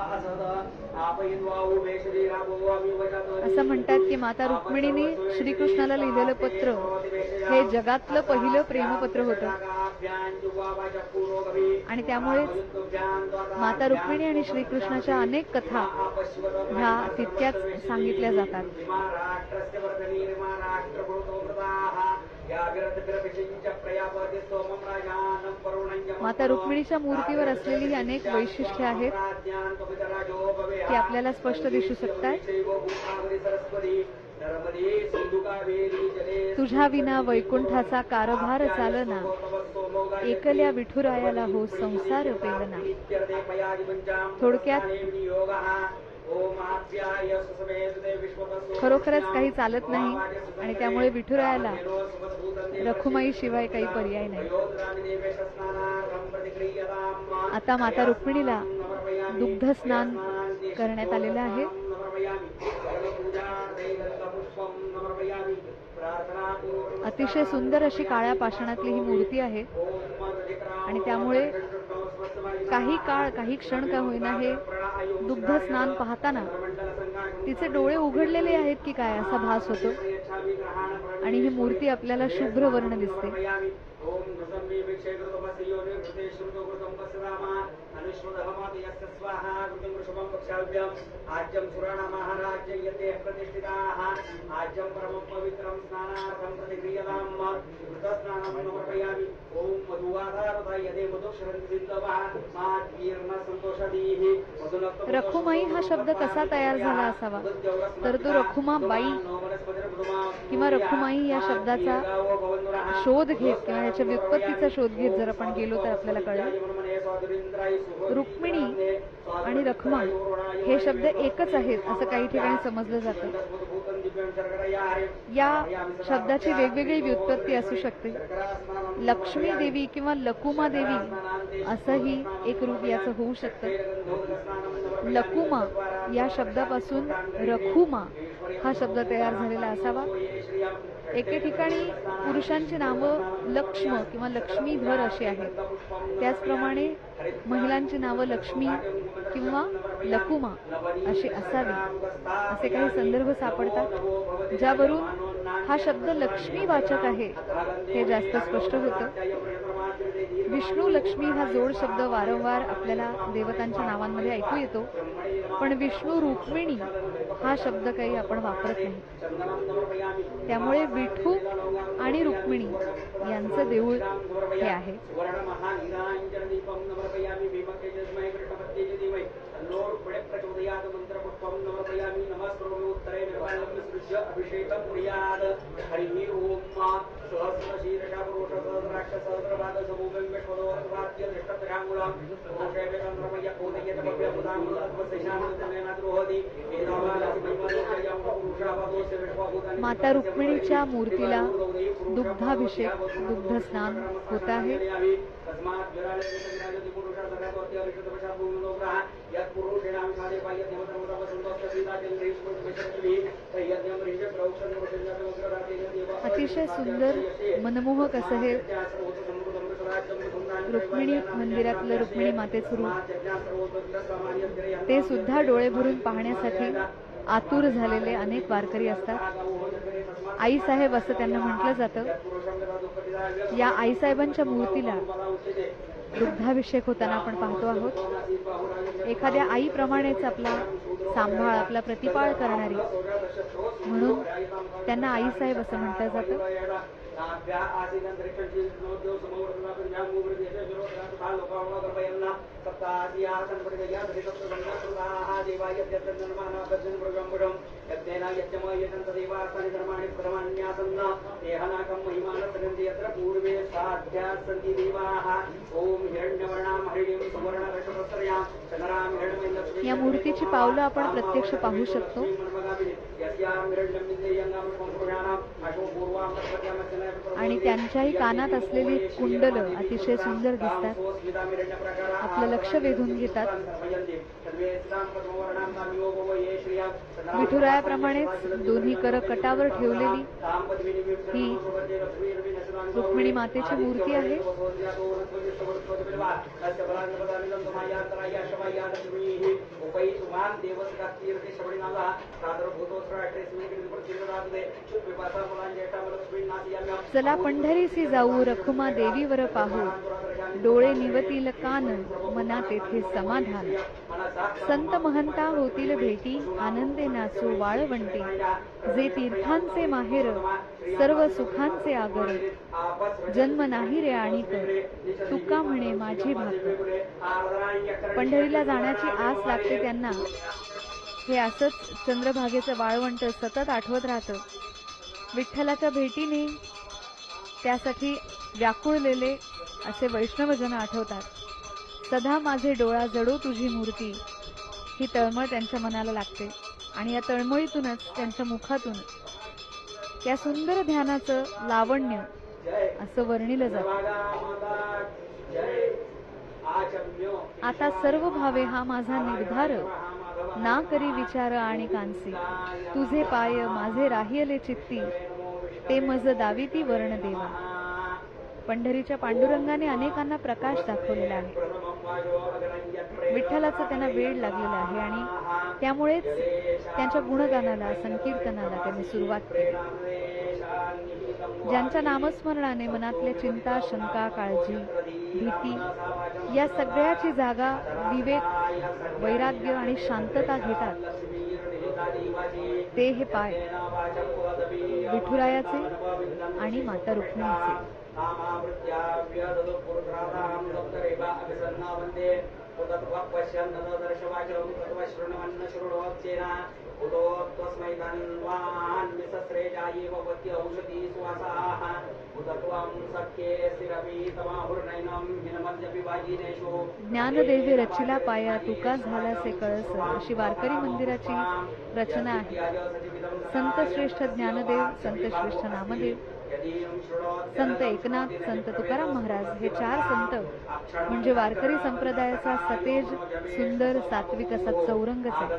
असं म्हणतात की माता रुक्मिणीने श्रीकृष्णाला लिहिलेलं पत्र हे जगातलं पहिलं प्रेमपत्र होतं आणि त्यामुळेच माता रुक्मिणी आणि श्रीकृष्णाच्या अनेक कथा ह्या तितक्याच सांगितल्या जातात. माता रुक्मिणीच्या मूर्तीवर असलेली ही अनेक वैशिष्ट्ये आहेत ती आपल्याला स्पष्ट दिसू शकतात. तुझ्या विना वैकुंठाचा कारभार चालना, एकल्या विठुरायाला हो संसार पेलना. थोडक्यात खरोखरच काही चालत नाही आणि त्यामुळे विठुरायाला रखुमाई शिवाय काही पर्याय नाही. आता माता रुक्मिणीला दुग्ध स्नान करण्यात आलेलं आहे. अतिशय सुंदर अशी काळ्या पाषाणातली ही मूर्ती आहे आणि त्यामुळे काही क्षण का होईना हे दुग्ध स्नान पाहताना तिचे डोळे उघडलेले आहेत की काय असा भास होतो आणि ही मूर्ती आपल्याला शुभ्र वर्ण दिसते. रखुमाई हा शब्द कसा तयार झाला असावा तर तो रखुमाबाई किंवा रखुमाई या शब्दाचा शोध घेत किंवा याच्या व्युत्पत्तीचा शोध घेत जर आपण गेलो तर आपल्याला कळेल. रुक्मिणी आणि रखुमा हे शब्द एकच आहेत असं काही ठिकाणी समजलं जातं. या शब्दाची वेगवेगळी व्युत्पत्ती असू शकते. लक्ष्मी देवी किंवा लकुमा देवी असंही एक रूप याचं होऊ शकतं. लकुमा या शब्दापासून रखुमा हा शब्द तयार झालेला असावा. एके ठिकाणी पुरुषांची नावं लक्ष्म किंवा लक्ष्मीधर अशी आहेत. त्याचप्रमाणे महिलांची नावं लक्ष्मी किंवा लकुमा अशी असावी असे काही संदर्भ सापडतात ज्यावरून हा शब्द लक्ष्मीवाचक आहे हे जास्त स्पष्ट होतं. विष्णू लक्ष्मी हा जोड शब्द वारंवार आपल्याला देवतांच्या नावांमध्ये ऐकू येतो पण विष्णू रुक्मिणी हा शब्द काही आपण वापरत नाही. त्यामुळे विठू आणि रुक्मिणी यांचं देऊळ हे आहे. माता रुक्मिणीच्या मूर्तीला दुग्धाभिषेक दुग्ध स्नान होत आहे. अतिशय सुंदर मनमोहक असं हे रुक्मिणी मंदिरातलं रुक्मिणी मातेचं रूप ते सुद्धा डोळे भरून पाहण्यासाठी आतुर झालेले अनेक वारकरी असतात. आईसाहेब असं त्यांना म्हटलं जातं. या आईसाहेबांच्या मूर्तीला दुग्धाभिषेक होताना आपण पाहतो आहोत. एखाद्या आईप्रमाणेच आपला सांभाळ आपला प्रतिपाळ करणारी म्हणून त्यांना आईसाहेब असं म्हटलं जातं. या मूर्तीची पावलं आपण प्रत्यक्ष पाहू शकतो. आणि त्यांच्याही कानात असलेली कुंडलं अतिशय सुंदर दिसतात, आपलं लक्ष वेधून घेतात. विठुरायाप्रमाणेच दोन्ही कर कटावर ठेवलेली ही रुक्मिणी मातेची मूर्ती आहे. चला पंढरीसी जाऊ रखुमा देवीवर पाहू, डोळे निवतील कान मना तेथे समाधान. संत महंता होतील भेटी आनंदे नाचू वाळवंटी. जे तीर्थांचे माहेर सर्व सुखांचे आगर. जन्म नाही रे आणिक तुका म्हणे माझी भाकर. पंढरीला जाण्याची आस लागते त्यांना. हे असंच चंद्रभागेचं वाळवंट सतत आठवत राहतं. विठ्ठलाच्या भेटीने त्यासाठी व्याकुळलेले असे वैष्णवजन आठवतात. सदा माझे डोळा जडो तुझी मूर्ती, ही तळमळ त्यांच्या मनाला लागते. आणि या तळमळीतूनच त्यांच्या मुखातून त्या सुंदर ध्यानाचं लावण्य असं वर्णिलं जातं. आता सर्व भावे हा माझा निर्धार, ना करी विचार आणि कांसी. तुझे पाय माझे राहियले चित्ती, ते मज दाविती वर्ण देवा. पंढरीच्या पांडुरंगाने अनेकांना प्रकाश दाखवलेला आहे. विठ्ठलाचा त्यांना वेळ लागलेला आहे आणि त्यामुळेच त्यांच्या गुणगानाला संकीर्तनाला त्यांनी सुरुवात केली. ज्यांच्या नामस्मरणाने मनातल्या चिंता शंका काळजी भीती या सगळ्याची जागा विवेक वैराग्य आणि शांतता घेतात, ते हे पाय विठुरायाचे आणि माता रुक्मिणीचे. ज्ञानदेवी रचिला पाया तुका झालासे कळस, अशी वारकरी मंदिराची रचना आहे. संत श्रेष्ठ ज्ञानदेव, संत श्रेष्ठ नामदेव, संत एकनाथ, संत तुकाराम महाराज हे चार संत म्हणजे वारकरी संप्रदायाचा सतेज सुंदर सात्विक असा चौरंगच आहे.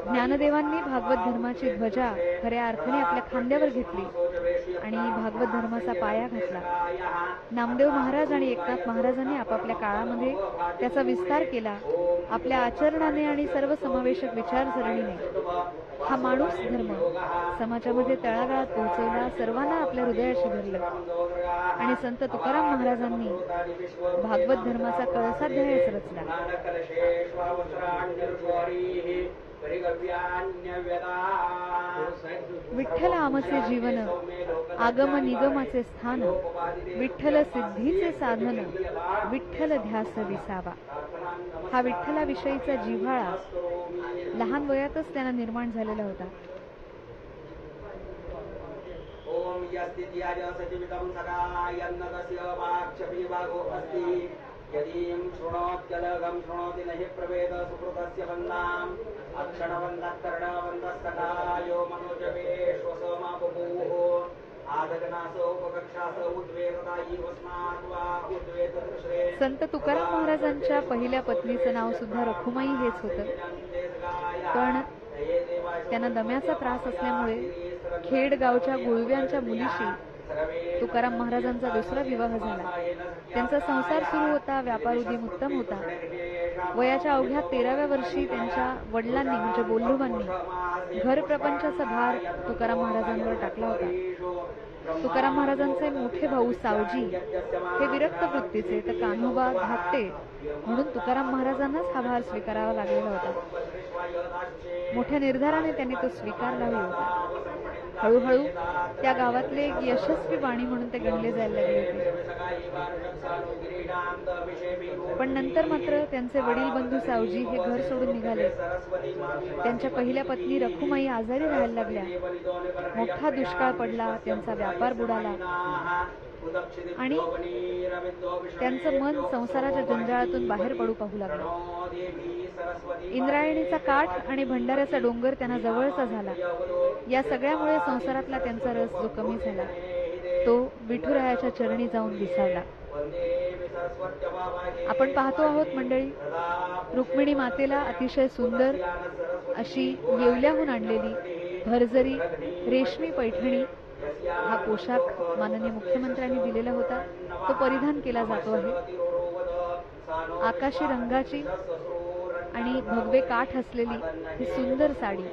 ज्ञानदेवांनी भागवत धर्माची ध्वजा खऱ्या अर्थाने आपल्या खांद्यावर घेतली आणि भागवत धर्माचा पाया घातला. नामदेव महाराज आणि एकनाथ महाराजांनी आपापल्या काळामध्ये त्याचा विस्तार केला. आपल्या आचरणाने आणि सर्वसमावेशक विचारसरणीने हा माणूस धर्म समाजामध्ये तळागाळात पोहोचवला, सर्वांना आपल्या हृदयाशी धरलं. आणि संत तुकाराम महाराजांनी भागवत धर्माचा कळसाध्यायच रचला. विठ्ठल आमचे जीवन, आगम निगमाचे स्थान, विठ्ठल सिद्धीचे साधन, विठ्ठल ध्यास विसावा. हा विठ्ठलाविषयीचा जिव्हाळा लहान वयातच त्यांना निर्माण झालेला होता. संत तुकाराम महाराजांच्या पहिल्या पत्नीचं नाव सुद्धा रखुमाई हेच होतं. पण त्यांना दम्याचा त्रास असल्यामुळे खेड गावच्या गुळव्यांच्या मुलीशी तुकाराम महाराजांचा दुसरा विवाह झाला. त्यांचा संसार सुरू होता, व्यापार उदीम उत्तम होता. वयाच्या अवघ्या 13व्या वर्षी त्यांच्या वडिलांनी म्हणजे बोल्लुबांनी घर प्रपंचाचा भार तुकाराम महाराजांवर टाकला होता. तुकाराम महाराजांचे मोठे भाऊ सावजी हे विरक्त वृत्तीचे तर कान्होबा धाकटे, म्हणून तुकाराम महाराजांनाच हा भार स्वीकारावा लागलेला होता. मोठ्या निर्धाराने त्यांनी तो स्वीकारला होता. हळूहळू त्या गावातले एक यशस्वी वाणी म्हणून ते गणले जायला लागले होते. पण नंतर मात्र त्यांचे वडील बंधू सावजी हे घर सोडून निघाले. त्यांच्या पहिल्या पत्नी रखुमाई आजारी राहायला लागल्या. मोठा दुष्काळ पडला, त्यांचा व्यापार बुडाला आणि त्यांचं मन संसाराच्या जंजाळातून बाहेर पडू पाहू लागलं. इंद्रायणीचा काठ आणि भंडाऱ्याचा डोंगर त्यांना जवळचा झाला. या सगळ्यामुळे संसारातला त्यांचा रस जो कमी झाला तो विठुरायाच्या चरणी जाऊन विसावला. आपण पाहतो आहोत मंडळी, रुक्मिणी मातेला अतिशय सुंदर अशी येवल्याहून आणलेली भरजरी रेशमी पैठणी हा पोशाख माननीय मुख्यमंत्र्यांनी दिलेला होता. तो परिधान केला जातो आहे. आकाशी रंगाची आणि भगवे काठ असलेली ही सुंदर साडी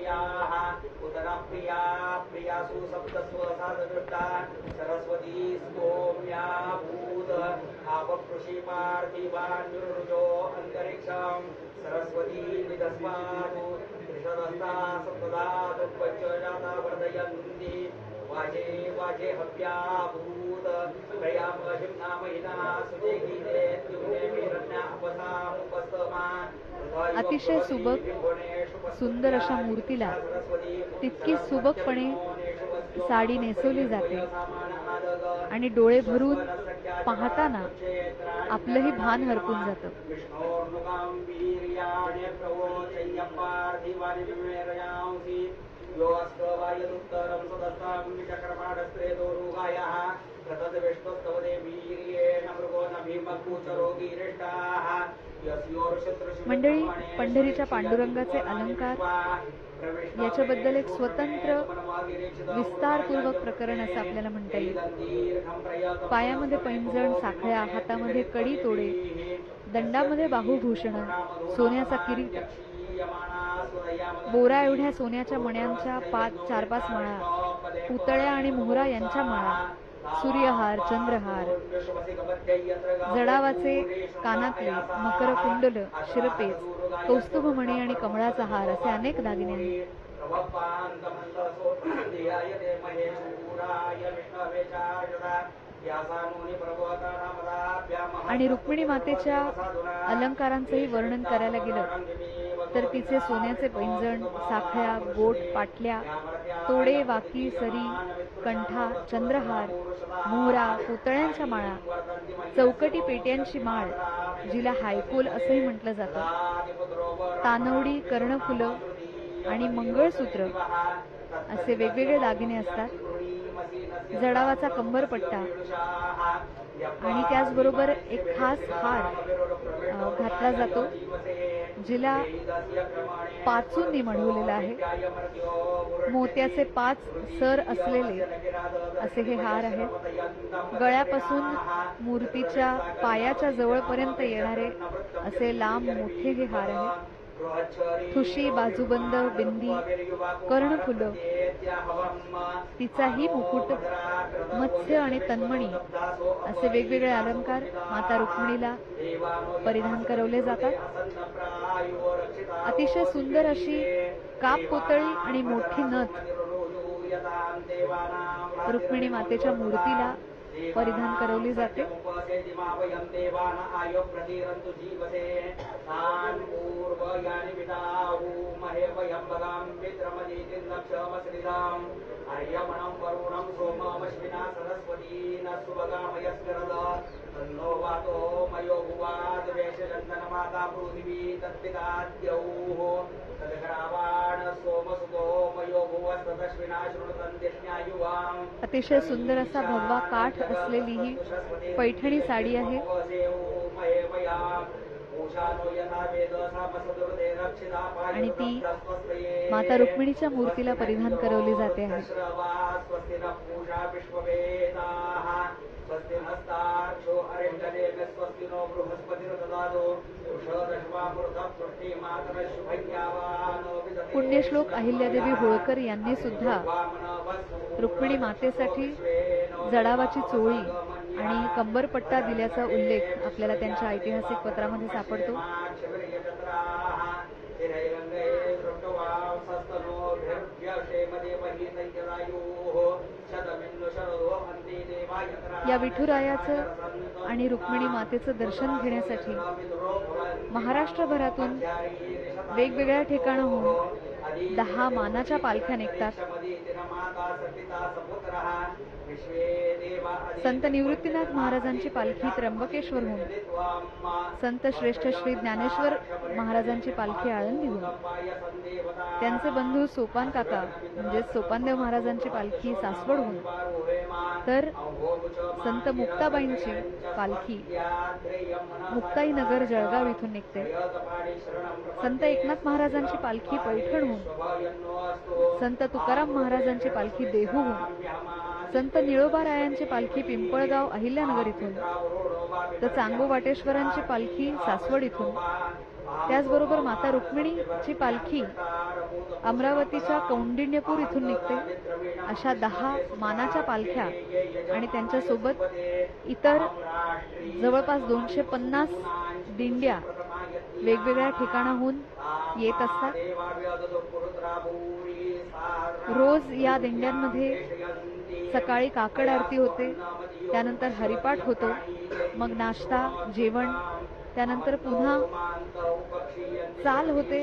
वाजे वाजे हव्याभूत प्रयामहिम्ना महिना सुजेगीते त्युने वीरण्या अपसामुपस्तमा. अतिशय सुबक सुंदर अशा मूर्तीला तितकी सुबकपणे साडी नेसवली जाते आणि डोळे भरून पाहताना आपलंही भान हरपून जातं. मंडळी, पंढरीच्या पांडुरंगाचे अलंकार याच्याबद्दल एक स्वतंत्र विस्तारपूर्वक प्रकरण असं आपल्याला म्हणता येईल. पायामध्ये पैंजण, साखळ्या, हातामध्ये कडी तोडे, दंडामध्ये बाहुभूषण, सोन्याचा किरीट, बोरा एवढ्या सोन्याच्या मण्यांच्या 4-5 माळा, पुतळ्या आणि मोहरा यांच्या माळा, सूर्यहार, चंद्रहार, जडावाचे कानातले, मकर कुंडल, शिरपेच, कौस्तुभमणी आणि कमळाचा हार असे अनेक दागिने आहेत. आणि रुक्मिणी मातेच्या अलंकारांचंही वर्णन करायला गेलं तर तिचे सोन्याचे पैंजण, साखळ्या, गोट, पाटल्या, तोडे, वाकी, सरी, कंठा, चंद्रहार, मोहरा, पुतळ्यांच्या माळा, चौकटी पेट्यांची माळ जिला हायकोल असंही म्हटलं जातं, तानवडी, कर्णफुलं आणि मंगळसूत्र असे वेगवेगळे दागिने असतात. जडावाचा कंबरपट्टा आणि त्याचबरोबर एक खास हार घातला जातो जिला पाचूंनी मढवलेला आहे. मोत्याचे 5 सर असलेले असे हे हार आहेत. गळ्यापासून मूर्तीच्या पायाच्या जवळपर्यंत येणारे असे लांब मोठे हे हार आहेत. ठुशी, बाजूबंद, बिंदी, कर्णफुलं, तिचाही मुकुट, मत्स्य आणि तन्मणी असे वेगवेगळे अलंकार माता रुक्मिणीला परिधान करवले जातात. अतिशय सुंदर अशी कापपुतळी आणि मोठी नथ रुक्मिणी मातेच्या मूर्तीला परिधान करवली जाते. अतिशय सुंदर असा भगवा काठ असलेली ही पैठणी साडी आहे. आणि ती माता रुक्मिणीच्या मूर्तीला परिधान करवली जाते आहे. पुण्यश्लोक अहिल्यादेवी होळकर यांनी सुद्धा रुक्मिणी मातेसाठी जडावाची चोळी आणि कंबरपट्टा दिल्याचा उल्लेख आपल्याला त्यांच्या ऐतिहासिक पत्रामध्ये सापडतो. या विठुरायाचं आणि रुक्मिणी मातेचं दर्शन घेण्यासाठी महाराष्ट्रभरातून वेगवेगळ्या ठिकाणाहून 10 मानाच्या पालख्या निघतात. संत निवृत्तीनाथ महाराजांची पालखी त्र्यंबकेश्वरहून, संत श्रेष्ठ श्री ज्ञानेश्वर महाराजांची पालखी आळंदीहून, त्यांचे बंधू सोपान काका म्हणजे सोपानदेव महाराजांची पालखी सासवडहून, तर संत मुक्ताबाईंची पालखी मुक्ताईनगर जळगाव इथून निघते. संत एकनाथ महाराजांची पालखी पैठणहून, संत तुकाराम महाराजांची पालखी देहूहून, संत निळोबारायांची पालखी पिंपळगाव अहिल्यानगर इथून, तर चांगो वाटेश्वरांची पालखी सासवड इथून, त्याचबरोबर माता रुक्मिणीची पालखी अमरावतीच्या कौंडिण्यपूर इथून निघते. अशा 10 मानाच्या पालख्या आणि त्यांच्यासोबत इतर जवळपास 250 दिंड्या वेगवेगळ्या ठिकाणाहून येत असतात. रोज या दिंड्यांमध्ये सकाळी काकड आरती होते, त्यानंतर हरिपाठ होतो, मग नाश्ता, जेवण, त्यानंतर पुन्हा चाल होते,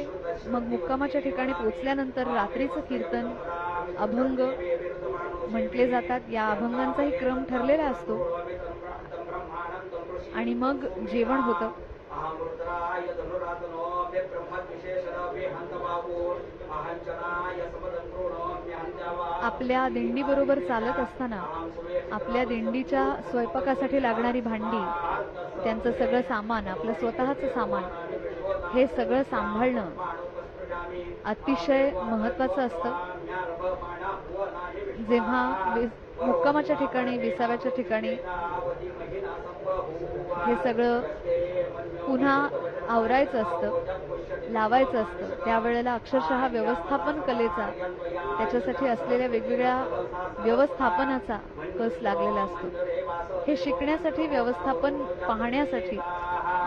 मग मुक्कामाच्या ठिकाणी पोचल्यानंतर रात्रीचं कीर्तन, अभंग म्हटले जातात. या अभंगांचाही क्रम ठरलेला असतो आणि मग जेवण होतं. आपल्या दिंडी बरोबर चालत असताना आपल्या दिंडीच्या स्वयंपाकासाठी लागणारी भांडी, त्यांचं सगळं सामान, आपलं स्वतःचं सामान, हे सगळं सांभाळणं अतिशय महत्वाचं असतं. जेव्हा मुक्कामाच्या ठिकाणी, विसाव्याच्या ठिकाणी हे सगळं पुन्हा आवरायचं असतं, लावायचं असतं, त्यावेळेला अक्षरशः व्यवस्थापन कलेचा, त्याच्यासाठी असलेल्या वेगवेगळ्या व्यवस्थापनाचा कस लागलेला असतो. हे शिकण्यासाठी, व्यवस्थापन पाहण्यासाठी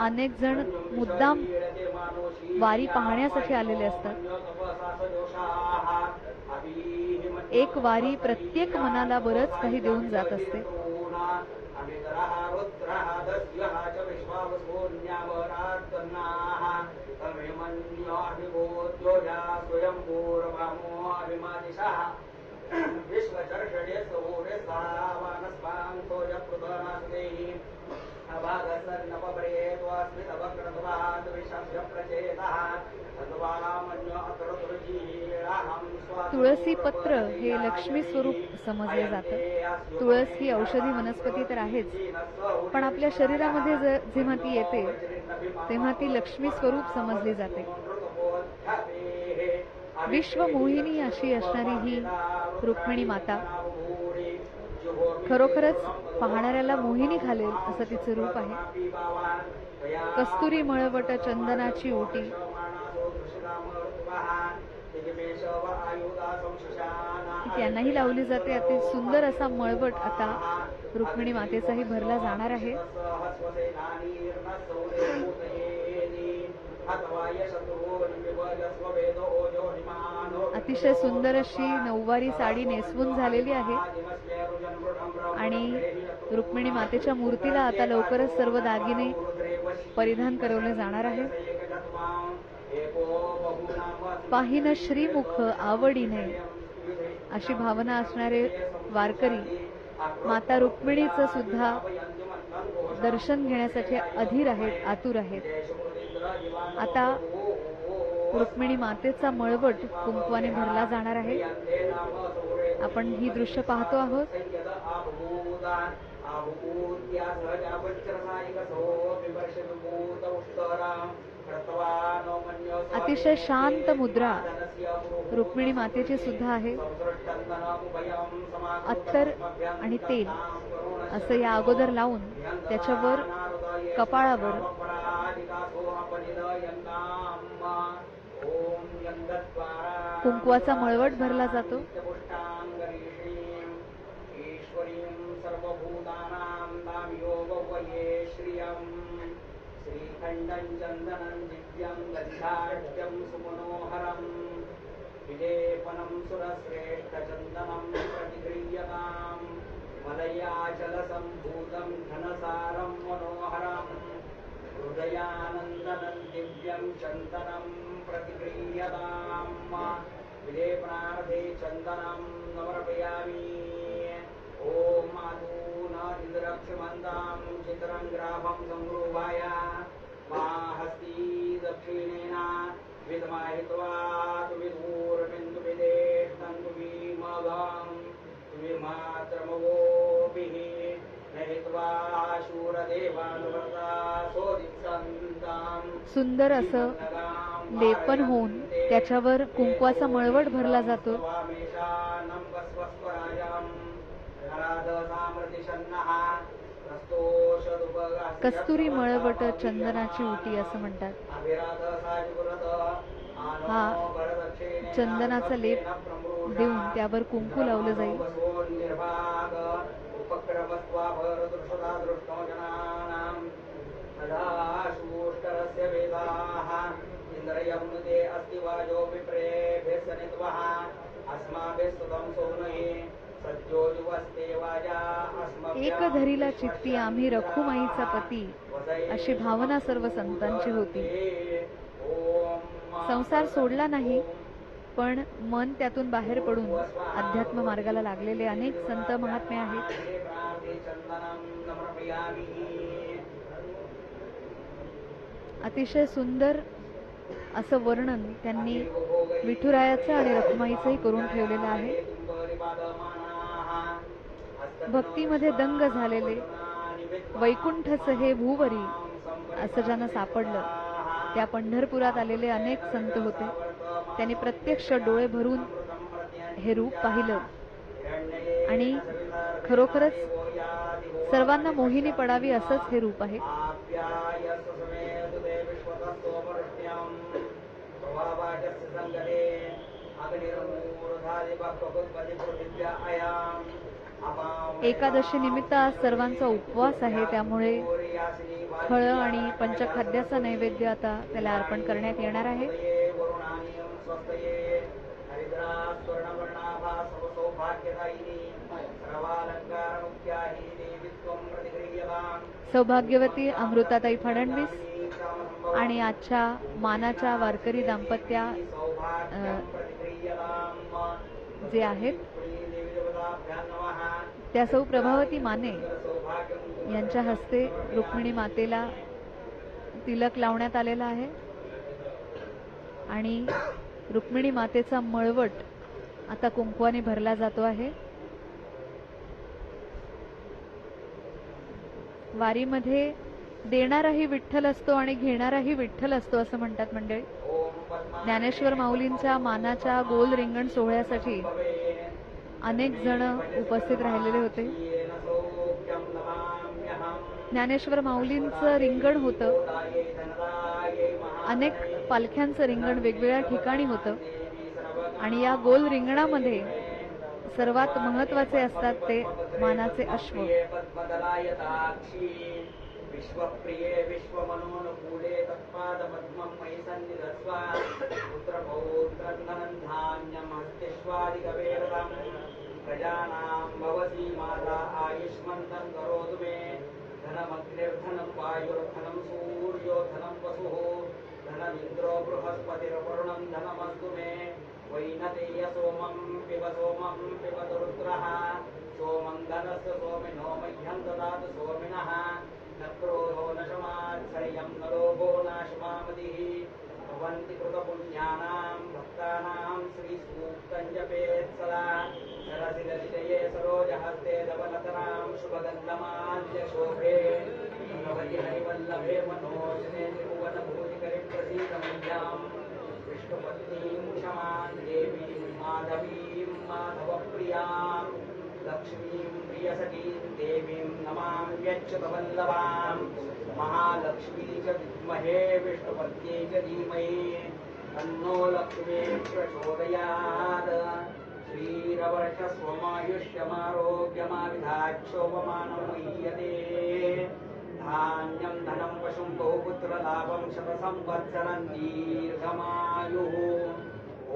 अनेक जण मुद्दाम वारी पाहण्यासाठी आलेले असतात. एक वारी प्रत्येक मनाला बरंच काही देऊन जात असते. तुळसी पत्र हे लक्ष्मी स्वरूप समजले जातं. तुळस ही औषधी वनस्पती तर आहेच, पण आपल्या शरीरामध्ये जेव्हा ती येते तेव्हा ती लक्ष्मी स्वरूप समजली जाते. विश्वमोहिनी अशी असणारी ही रुक्मिणी माता खरोखरच पाहणाऱ्याला मोहिनी घालेल असं तिचं रूप आहे. कस्तुरी मळवट चंदनाची ओटी, त्यांनाही लावली जाते. अति सुंदर असा मळवट आता रुक्मिणी मातेचाही भरला जाणार आहे. अतिशय सुंदर अशी नऊवारी साडी नेसवून झालेली आहे आणि रुक्मिणी मातेच्या मूर्तीला आता लवकरच सर्व दागिने परिधान करवले जाणार आहे. पाहिन श्रीमुख आवडीने अशी भावना असणारे वारकरी माता रुक्मिणीचं सुद्धा दर्शन घेण्यासाठी अधीर आहेत, आतुर आहेत. आता रुक्मिणी मातेचा मळवट कुंकवाने भरला जाणार आहे. आपण ही दृश्य पाहतो आहोत. अतिशय शांत मुद्रा रुक्मिणी मातेची सुद्धा आहे. अत्तर आणि तेल असं या अगोदर लावून त्याच्यावर कपाळावर कुंकवाचा मळवट भरला जातो. श्रीखंडं चंदनं दिव्यं गंधाढ्यं सुमनोहरं विलेपनं सुरश्रेष्ठचन्दनं प्रतिगृह्यताम् मलयाचलसम्भूतं घनसारं मनोहरं हृदयानन्दनं दिव्यं चन्दनं प्रतिगृह्यताम् विलेपनार्थे चन्दनं समर्पयामि। ॐ मातून इन्द्रक्षमन्तां चित्रङ्ग्राभं संरूपाय मा हस्ती दक्षिणेन विद्माहित्वा तुविदूर्मिन्दुविदेष्टन्तु विमघं तुविमात्रमवोभिः नहित्वा शूरदेवानुव्रता सोदित्सन्तां सुंदर असं लेपन होऊन त्याच्यावर कुंकवाचा मळवट भरला जातो. कस्तुरी मळवट चंदनाची उटी असं म्हणतात. हा चंदनाचा लेप देऊन त्यावर कुंकू लावलं जाईल. एक धरीला चित्ती आम्ही रखुमाईचा पती अशी भावना सर्व संतांची होती. संसार सोडला नाही पण मन त्यातून बाहेर पडून अध्यात्म मार्गाला लागलेले अनेक संत महात्मे आहेत. अतिशय सुंदर असं वर्णन त्यांनी विठुरायाचं आणि रखुमाईचंही करून ठेवलेलं आहे. भक्तीमध्ये दंग झालेले वैकुंठच हे भूवरी असं ज्यांना सापडलं त्या पंढरपुरात आलेले अनेक संत होते. त्यांनी प्रत्यक्ष डोळे भरून हे रूप पाहिलं आणि खरोखरच सर्वांना मोहिनी पडावी असंच हे रूप आहे. एकादशी निमित्त आज सर्वांचा उपवास आहे. त्यामुळे फळ आणि पंचखाद्याचा नैवेद्य आता त्याला अर्पण करण्यात येणार आहे. सौभाग्यवती अमृताताई फडणवीस आणि आजच्या मानाच्या वारकरी दाम्पत्या जे आहेत त्या सौ प्रभावती माने यांच्या हस्ते रुक्मिणी मातेला तिलक लावण्यात आलेला आहे आणि रुक्मिणी मातेचा मळवट आता कुंकवाने भरला जातो आहे. वारीमध्ये देणाराही विठ्ठल असतो आणि घेणाराही विठ्ठल असतो असं म्हणतात मंडळी. ज्ञानेश्वर माऊलींच्या मानाच्या गोल रिंगण सोहळ्यासाठी अनेक जण उपस्थित राहिलेले होते. ज्ञानेश्वर माऊलींचं रिंगण होतं. अनेक पालख्यांचं रिंगण वेगवेगळ्या ठिकाणी होतं आणि या गोल रिंगणामध्ये सर्वात महत्वाचे असतात ते मानाचे अश्व. विश्वप्रिये विश्वमनोनुकूले तत्पादपद्मं मयि सन्निधत्स्व पुत्रपौत्रं धान्यं हस्तेष्वादिकवेदं प्रजानां भवसी माता आयुष्मन्तं करोतु मे धनमग्निर्धनं वायुर्धनं सूर्योधनं वसुः धनमिन्द्रो बृहस्पतिर्वरुणं धनमस्तु मे वैनतेय सोमं पिबतु रुद्रः सोमं धनस्य सोमिनो मह्यं ददातु सोमिनः न क्रोधो न शमात्सर्यं न लोभो नाशमामतिः भवन्ति कृतपुण्यानां भक्तानां श्रीसूक्तं जपेत् सदा सरसि ललितये सरोजहस्ते धवलतरां शुभगन्धमाल्यशोभे भगवति हरिवल्लभे मनोजने त्रिभुवनभूतिकरे प्रसीदमय्यां विष्णुपत्नीं क्षमां देवीं माधवीं माधवप्रियां लक्ष्मीं प्रियसखीं देवीं नमाम्यच्युतवल्लभां महालक्ष्मी च विद्महे विष्णुपत्न्यै च धीमहि तन्नो लक्ष्मी प्रचोदयात्। श्रीरवर्षस्वमायुष्यमारोग्यमाविधाक्षोपमानं मह्यते धान्यं धनं पशुं बहुपुत्रलाभं शतसंवत्सरं दीर्घमायुः। ॐ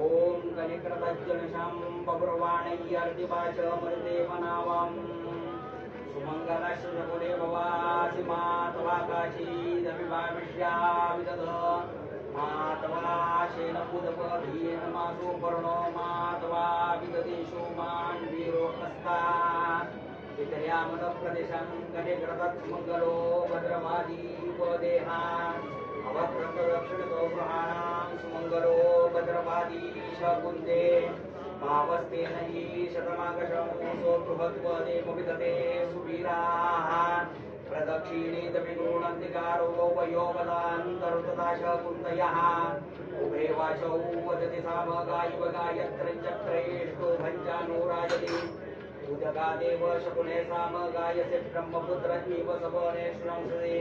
कनिकृतज्जनशं बभुर्वाणय्यर्दिवाच मृदेवनावम् सुमंगलश्रुगुणे भवासि मातवा काशीदभिभाविष्यामि तद मातवा शेनमुदपधीन मासो पर्णो मातवा विददेशो मान् वीरोहस्ता वितर्यामन प्रदेशं गणे ग्रदत् सुमंगलो भद्रमादीपदेहा अवक्रतदक्षिणतो गृहाणां सुमंगलो भद्रवादी शकुन्ते भावस्तेन हि शतमागशं सोऽबृहत्पदेमविदते सुवीराः प्रदक्षिणेदपि गूढन्तिकारो वयोवदान्तरुतदा शकुन्तयः उभे वाचौ वदति सामगायिव गायत्रं चक्रेष्टो भञ्जानो राजति उदगादेव शकुने सामगायसे ब्रह्मपुत्रजीव सवने श्रंसदे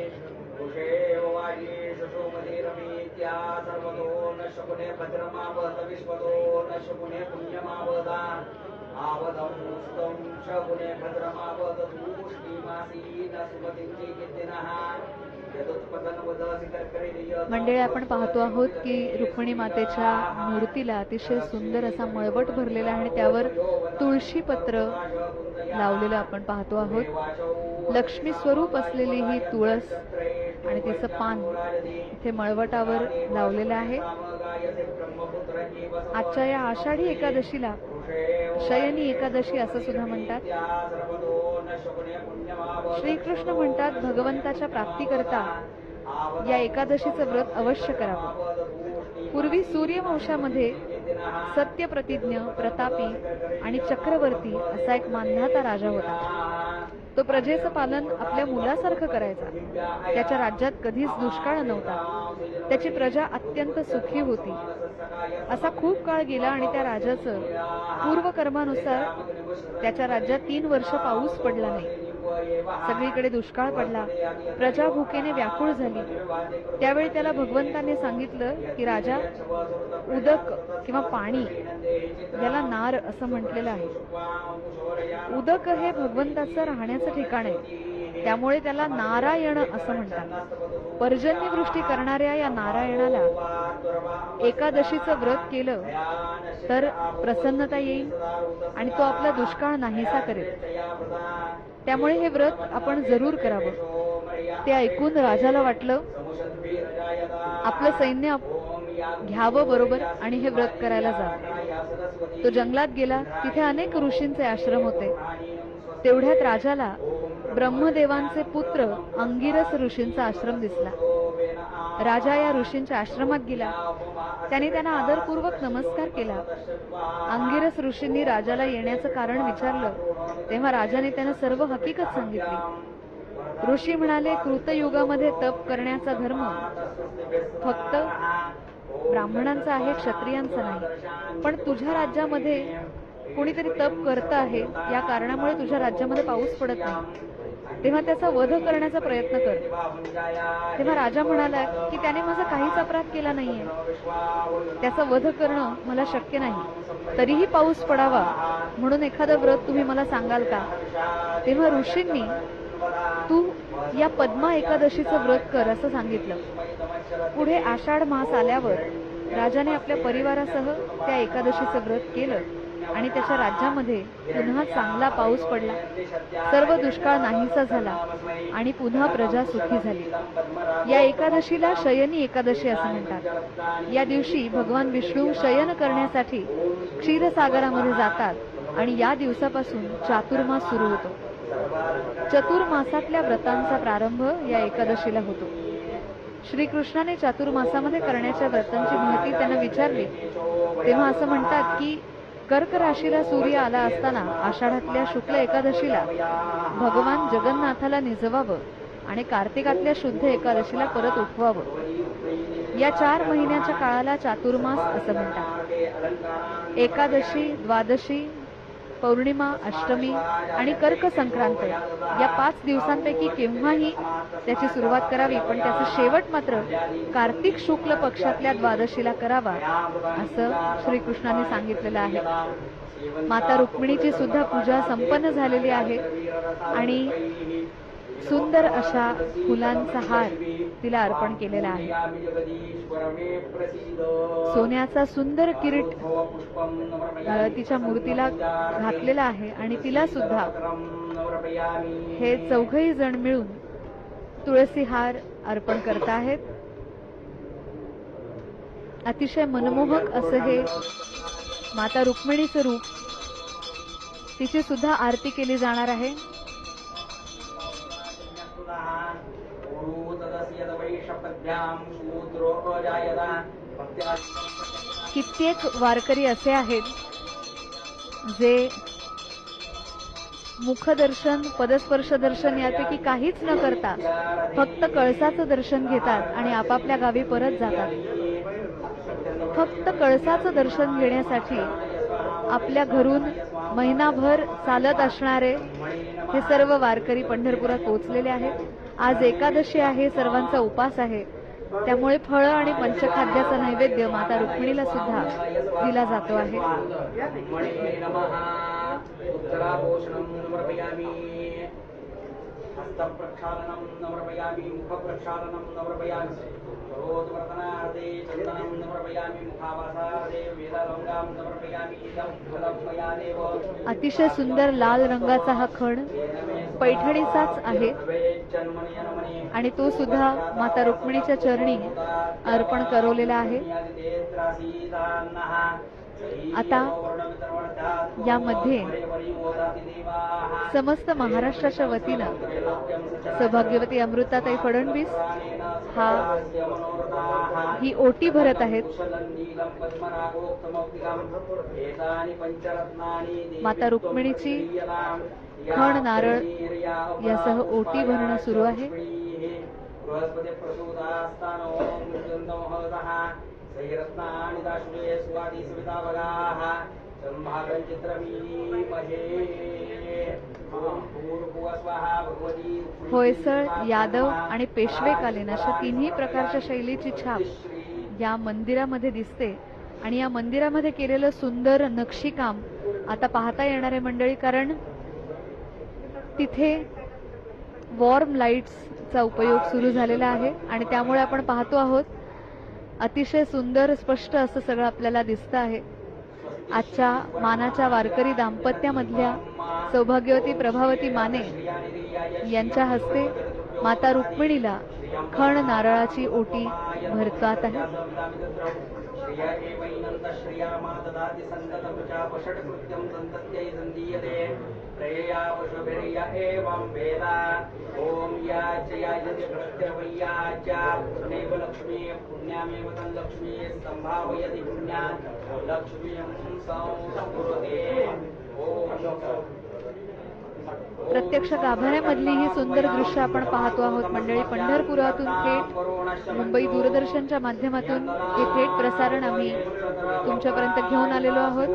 कुशेव वाजी शशोमतिरमीत्या सर्वतो न शकुने भद्रमावत विश्वतो न शकुने पुण्यमावदा आवदं स्तुं शकुने भद्रमावत तूष्णीमासी न सुमतिंची कीर्तिनः मंडळी, आपण पाहतो आहोत की रुक्मिणी मातेच्या मूर्तीला अतिशय सुंदर असा मळवट भरलेला आहे आणि त्यावर तुळशी पत्र लावलेलं आपण पाहतो आहोत. लक्ष्मी स्वरूप असलेली ही तुळस आणि तिचं पान इथे मळवटावर लावलेलं आहे. आजच्या या आषाढी एकादशीला शयनी एकादशी असं सुद्धा म्हणतात. श्रीकृष्ण म्हणतात, भगवंताच्या प्राप्तीकरता या एकादशीचं व्रत अवश्य करावं. पूर्वी सूर्यवंशामध्ये सत्यप्रतिज्ञ, प्रतापी आणि चक्रवर्ती असा एक मानधाता राजा होता. तो प्रजेचं पालन आपल्या मुलासारखं करायचा. त्याच्या राज्यात कधीच दुष्काळ नव्हता. त्याची प्रजा अत्यंत सुखी होती. असा खूप काळ गेला आणि त्या राजाचं पूर्वकर्मानुसार त्याच्या राज्यात 3 वर्ष पाऊस पडला नाही. सगळीकडे दुष्काळ पडला. प्रजा भुकेने व्याकुळ झाली. त्यावेळी त्याला भगवंताने सांगितलं की राजा, उदक किंवा पाणी याला नार असं म्हटलेलं आहे. उदक हे भगवंताचं राहण्याचं ठिकाण आहे, त्यामुळे त्याला नारायण असं म्हणतात. पर्जन्यवृष्टी करणाऱ्या या नारायणाला एकादशीचं व्रत केलं तर प्रसन्नता येईल आणि तो आपला दुष्काळ नाहीसा करेल. त्यामुळे हे व्रत आपण जरूर करावं. ते ऐकून राजाला वाटलं आपलं सैन्य घ्यावं बरोबर आणि हे व्रत करायला जावं. तो जंगलात गेला. तिथे अनेक ऋषींचे आश्रम होते. तेवढ्यात राजाला ब्रह्मदेवांचे पुत्र अंगिरस ऋषींचा आश्रम दिसला. राजा या ऋषींच्या आश्रमात गेला. त्याने त्यांना आदरपूर्वक नमस्कार केला. अंगिरस ऋषींनी राजाला येण्याचं कारण विचारलं तेव्हा राजाने त्यांना सर्व हकीकत सांगितली. ऋषी म्हणाले, कृतयुगामध्ये तप करण्याचा धर्म फक्त ब्राह्मणांचा आहे, क्षत्रियांचा नाही. पण तुझ्या राज्यामध्ये कोणीतरी तप करत आहे, या कारणामुळे तुझ्या राज्यामध्ये पाऊस पडत नाही. तेव्हा त्याचा वध करण्याचा प्रयत्न कर. तेव्हा राजा म्हणाला की त्याने माझा काहीच अपराध केला नाहीये, त्याचा वध करणं मला शक्य नाही. तरीही पाऊस पडावा म्हणून एखादं व्रत तुम्ही मला सांगाल का? तेव्हा ऋषींनी तू या पद्मा एकादशीचं व्रत कर असं सांगितलं. पुढे आषाढ मास आल्यावर राजाने आपल्या परिवारासह त्या एकादशीचं व्रत केलं आणि त्याच्या राज्यामध्ये पुन्हा चांगला पाऊस पडला. सर्व दुष्काळ नाहीसा झाला आणि पुन्हा प्रजा सुखी झाली. या एकादशीला शयनी एकादशी असं म्हणतात. या दिवशी भगवान विष्णू शयन करण्यासाठी क्षीरसागरामध्ये जातात आणि या दिवसापासून चातुर्मास सुरू होतो. चतुर्मासातल्या व्रतांचा प्रारंभ या एकादशीला होतो. श्रीकृष्णाने चातुर्मासामध्ये करण्याच्या व्रतांची माहिती त्यांना विचारली तेव्हा असं म्हणतात की कर्क राशीला सूर्य आला असताना आषाढातल्या शुक्ल एकादशीला भगवान जगन्नाथाला निजवावं आणि कार्तिकातल्या शुद्ध एकादशीला परत उठवावं. या 4 महिन्याच्या काळाला चातुर्मास असं म्हणतात. एकादशी, द्वादशी, पौर्णिमा, अष्टमी आणि कर्क संक्रांत या 5 दिवसांपैकी केव्हाही त्याची सुरुवात करावी, पण त्याचा शेवट मात्र कार्तिक शुक्ल पक्षातल्या द्वादशीला करावा असं श्रीकृष्णाने सांगितलेलं आहे. माता रुक्मिणीची सुद्धा पूजा संपन्न झालेली आहे आणि सुंदर अशा फुलांचा हार तिला अर्पण केलेला आहे. सोन्याचा सुंदर किरीट तिच्या मूर्तीला घातलेला आहे आणि तिला सुद्धा हे चौघही जण मिळून तुळसी हार अर्पण करत आहेत. अतिशय मनमोहक असं हे माता रुक्मिणीचं रूप. तिची सुद्धा आरती केली जाणार आहे. कित्येक वारकरी असे आहेत जे मुखदर्शन पदस्पर्श दर्शन यापैकी काहीच न करता फक्त कळसाचं दर्शन घेतात आणि आपापल्या गावी परत जातात. फक्त कळसाचं दर्शन घेण्यासाठी आपल्या घरून महिनाभर चालत असणारे हे सर्व वारकरी पंढरपुरात पोहोचलेले आहेत. आज एकादशी आहे, सर्वांचा उपास आहे, त्यामुळे फळं आणि पंचखाद्याचा नैवेद्य माता रुक्मिणीला सुद्धा दिला जातो आहे. हस्तप्रक्षालनं समर्पयामि, मुखप्रक्षालनं समर्पयामि, करोद्वर्तनार्थे चन्दनं समर्पयामि, मुखावासार्थे वेदगंगां समर्पयामि, इदं फलं मया देव. अतिशय सुंदर लाल रंगाचा हा खण पैठणीचाच आहे आणि तो सुद्धा माता रुक्मिणीच्या चरणी अर्पण करवलेला आहे. आता यामध्ये समस्त महाराष्ट्राच्या वतीनं सौभाग्यवती अमृताताई फडणवीस ही ओटी भरत आहेत. माता रुक्मिणीची खण नारळ यासह ओटी भरणं सुरू आहे. होयसळ, यादव आणि पेशवेकालीन अशा तिन्ही प्रकारच्या शैलीची छाप या मंदिरामध्ये दिसते आणि या मंदिरामध्ये केलेलं सुंदर नक्षीकाम आता पाहता येणार आहे मंडळी, कारण तिथे वॉर्म लाईट्सचा उपयोग सुरू झालेला आहे आणि त्यामुळे आपण पाहतो आहोत अतिशय सुंदर स्पष्ट असं सगळं आपल्याला दिसतं आहे. आजच्या मानाच्या वारकरी दाम्पत्यामधल्या सौभाग्यवती प्रभावती माने यांच्या हस्ते माता रुक्मिणीला खण नारळाची ओटी भरतात आहे. प्रत्यक्ष गाभाऱ्यामधली ही सुंदर दृश्य आपण पाहतो आहोत मंडळी. पंढरपुरातून थेट मुंबई दूरदर्शनच्या माध्यमातून हे थेट प्रसारण आम्ही तुमच्यापर्यंत घेऊन आलेलो आहोत.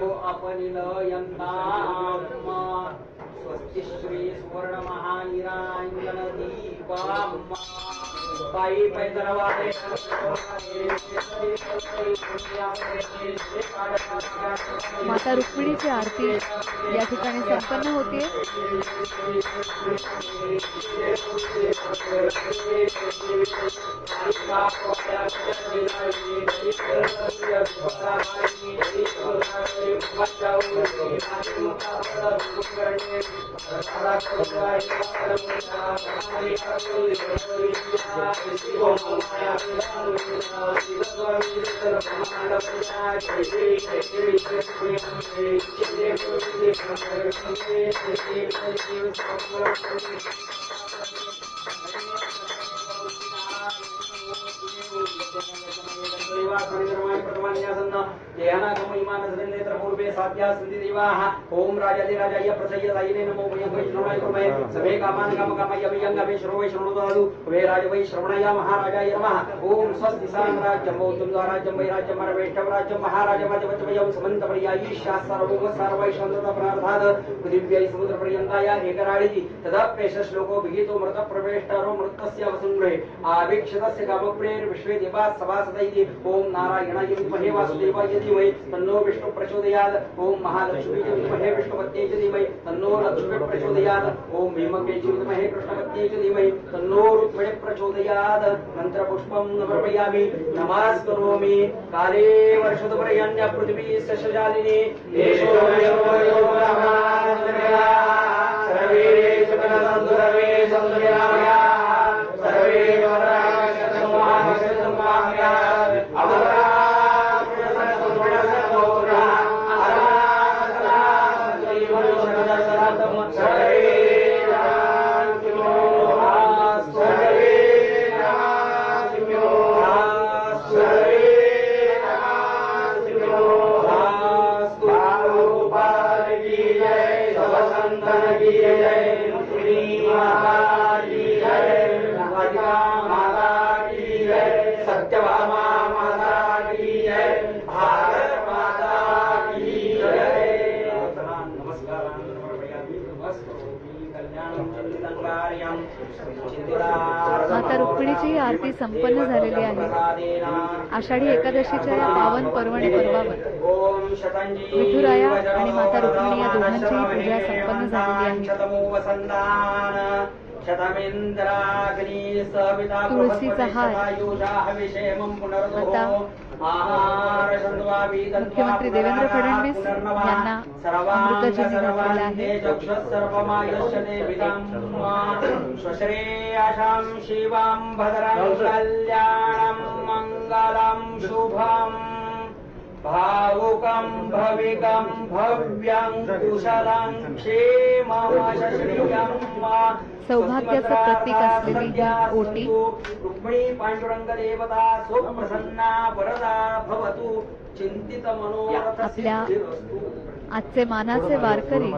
माता रुक्मिणीची आरती या ठिकाणी संपन्न होते. ओम राजाधिराजाय प्रसय्यदायिने नमो वैष्णवाय कुर्महे सभे कामान् कामकामय अभियंगमे श्रवै श्रवणोदादु वे राजवै श्रवणाय महाराजाय नमः. ओम स्वस्ति साम्राज्यं मौतुं राज्यं वैराज्यं मरवेष्टवराज्यं महाराजमजवचमयं समन्तपर्यायी शास्त्ररोग सर्वैश्वरता प्रार्थाद पृथिव्यै समुद्रपर्यन्ताय एकराळिति तदाप्येष श्लोको विहितो मृत प्रवेष्टरो मृतस्य वसुंग्रहे आवीक्षतस्य कामप्रेर विश्वे देवाः सभासदै प्रचोदयति ओम नारायणाय विद्महे वासुदेवाय धीमहि तन्नो विष्णु प्रचोदयात् ओम महालक्ष्मी विद्महे विष्णुपत्न्यै धीमहि तन्नो लक्ष्मी प्रचोदयात् ओम भीमके विद्महे कृष्णपत्न्यै धीमहि तन्नो रुक्मिणी प्रचोदयात् मंत्रपुष्पं समर्पयामि नमस्करोमि काले वर्षतु पर्यन्य पृथिवी सस्यजालिनी एषो सर्वे सकलसन्तु सर्वे सन्तुर्यामया सर्वे सत्यभामा माता की जय भारत माता की जय नमस्कारान् समर्पयामि नमस्करोमि कल्याणं चिन्तितङ्गार्यं माता रुक्मिणीची आरती संपन्न झालेली आहे. आषाढी एकादशीच्या या पावन पर्वणी पर्वावर ओम शतंजी विठुराया आणि माता रुक्मिणी या दोघांचीही पूजा संपन्न झालेली आहे. तुळशीचा हार आता मुख्यमंत्री देवेंद्र फडणवीस यांना अमृतांजली घातलेला आहे. शिवां भद्रं कल्याणं मंगलं शुभं भावुकं भविकं भव्यं कुशलं क्षेममशश्रियं सौभाग्याचं प्रतीक असलेली ही ओटी रुक्मिणी पांडुरंग देवता सुप्रसन्ना वरदा भवतु चिंतित मनोरथ आपल्या आजचे मानाचे वारकरी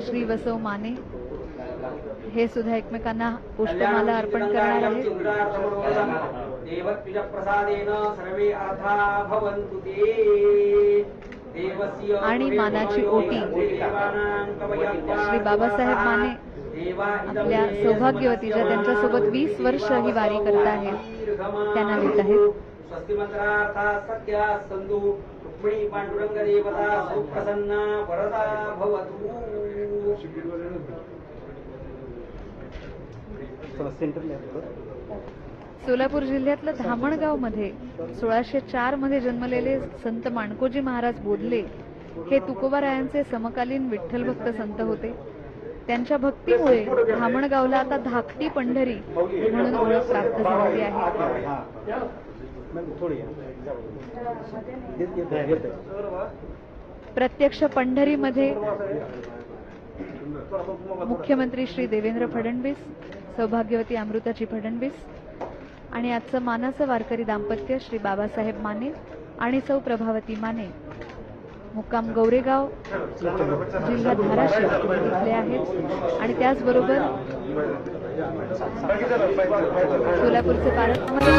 श्री वसव माने हे सुद्धा एकमेकांना पुष्पमाला अर्पण करणार आहेत. देवत्विज प्रसादेन सर्वे अर्था भवन्तु ते आणि मानाची ओटी श्री बाबासाहेब माने आपल्या सौभाग्यवती ज्या त्यांच्यासोबत 20 वर्ष ही वारी करत आहेत त्यांना देत आहेत. स्वस्ति मंत्रार्था सत्या संधू रुक्मिणी पांडुरंग देवता सुप्रसन्ना वरदा भवतु. सोलापूर जिल्ह्यातल्या धामणगाव मध्ये 1604 मध्ये जन्मलेले संत माणकोजी महाराज बोधले हे तुकोबारायांचे समकालीन विठ्ठल भक्त संत होते. त्यांच्या भक्तीमुळे धामणगावला आता धाकटी पंढरी म्हणून ओळख प्राप्त झालेली आहे. प्रत्यक्ष पंढरीमध्ये मुख्यमंत्री श्री देवेंद्र फडणवीस, सौभाग्यवती अमृताची फडणवीस आणि आजचं मानाचं वारकरी दाम्पत्य श्री बाबासाहेब माने आणि सौ प्रभावती माने मुक्काम गौरेगाव जिल्हा धाराशिव इथले आहेत. आणि त्याचबरोबर सोलापूरचे पालकमंत्री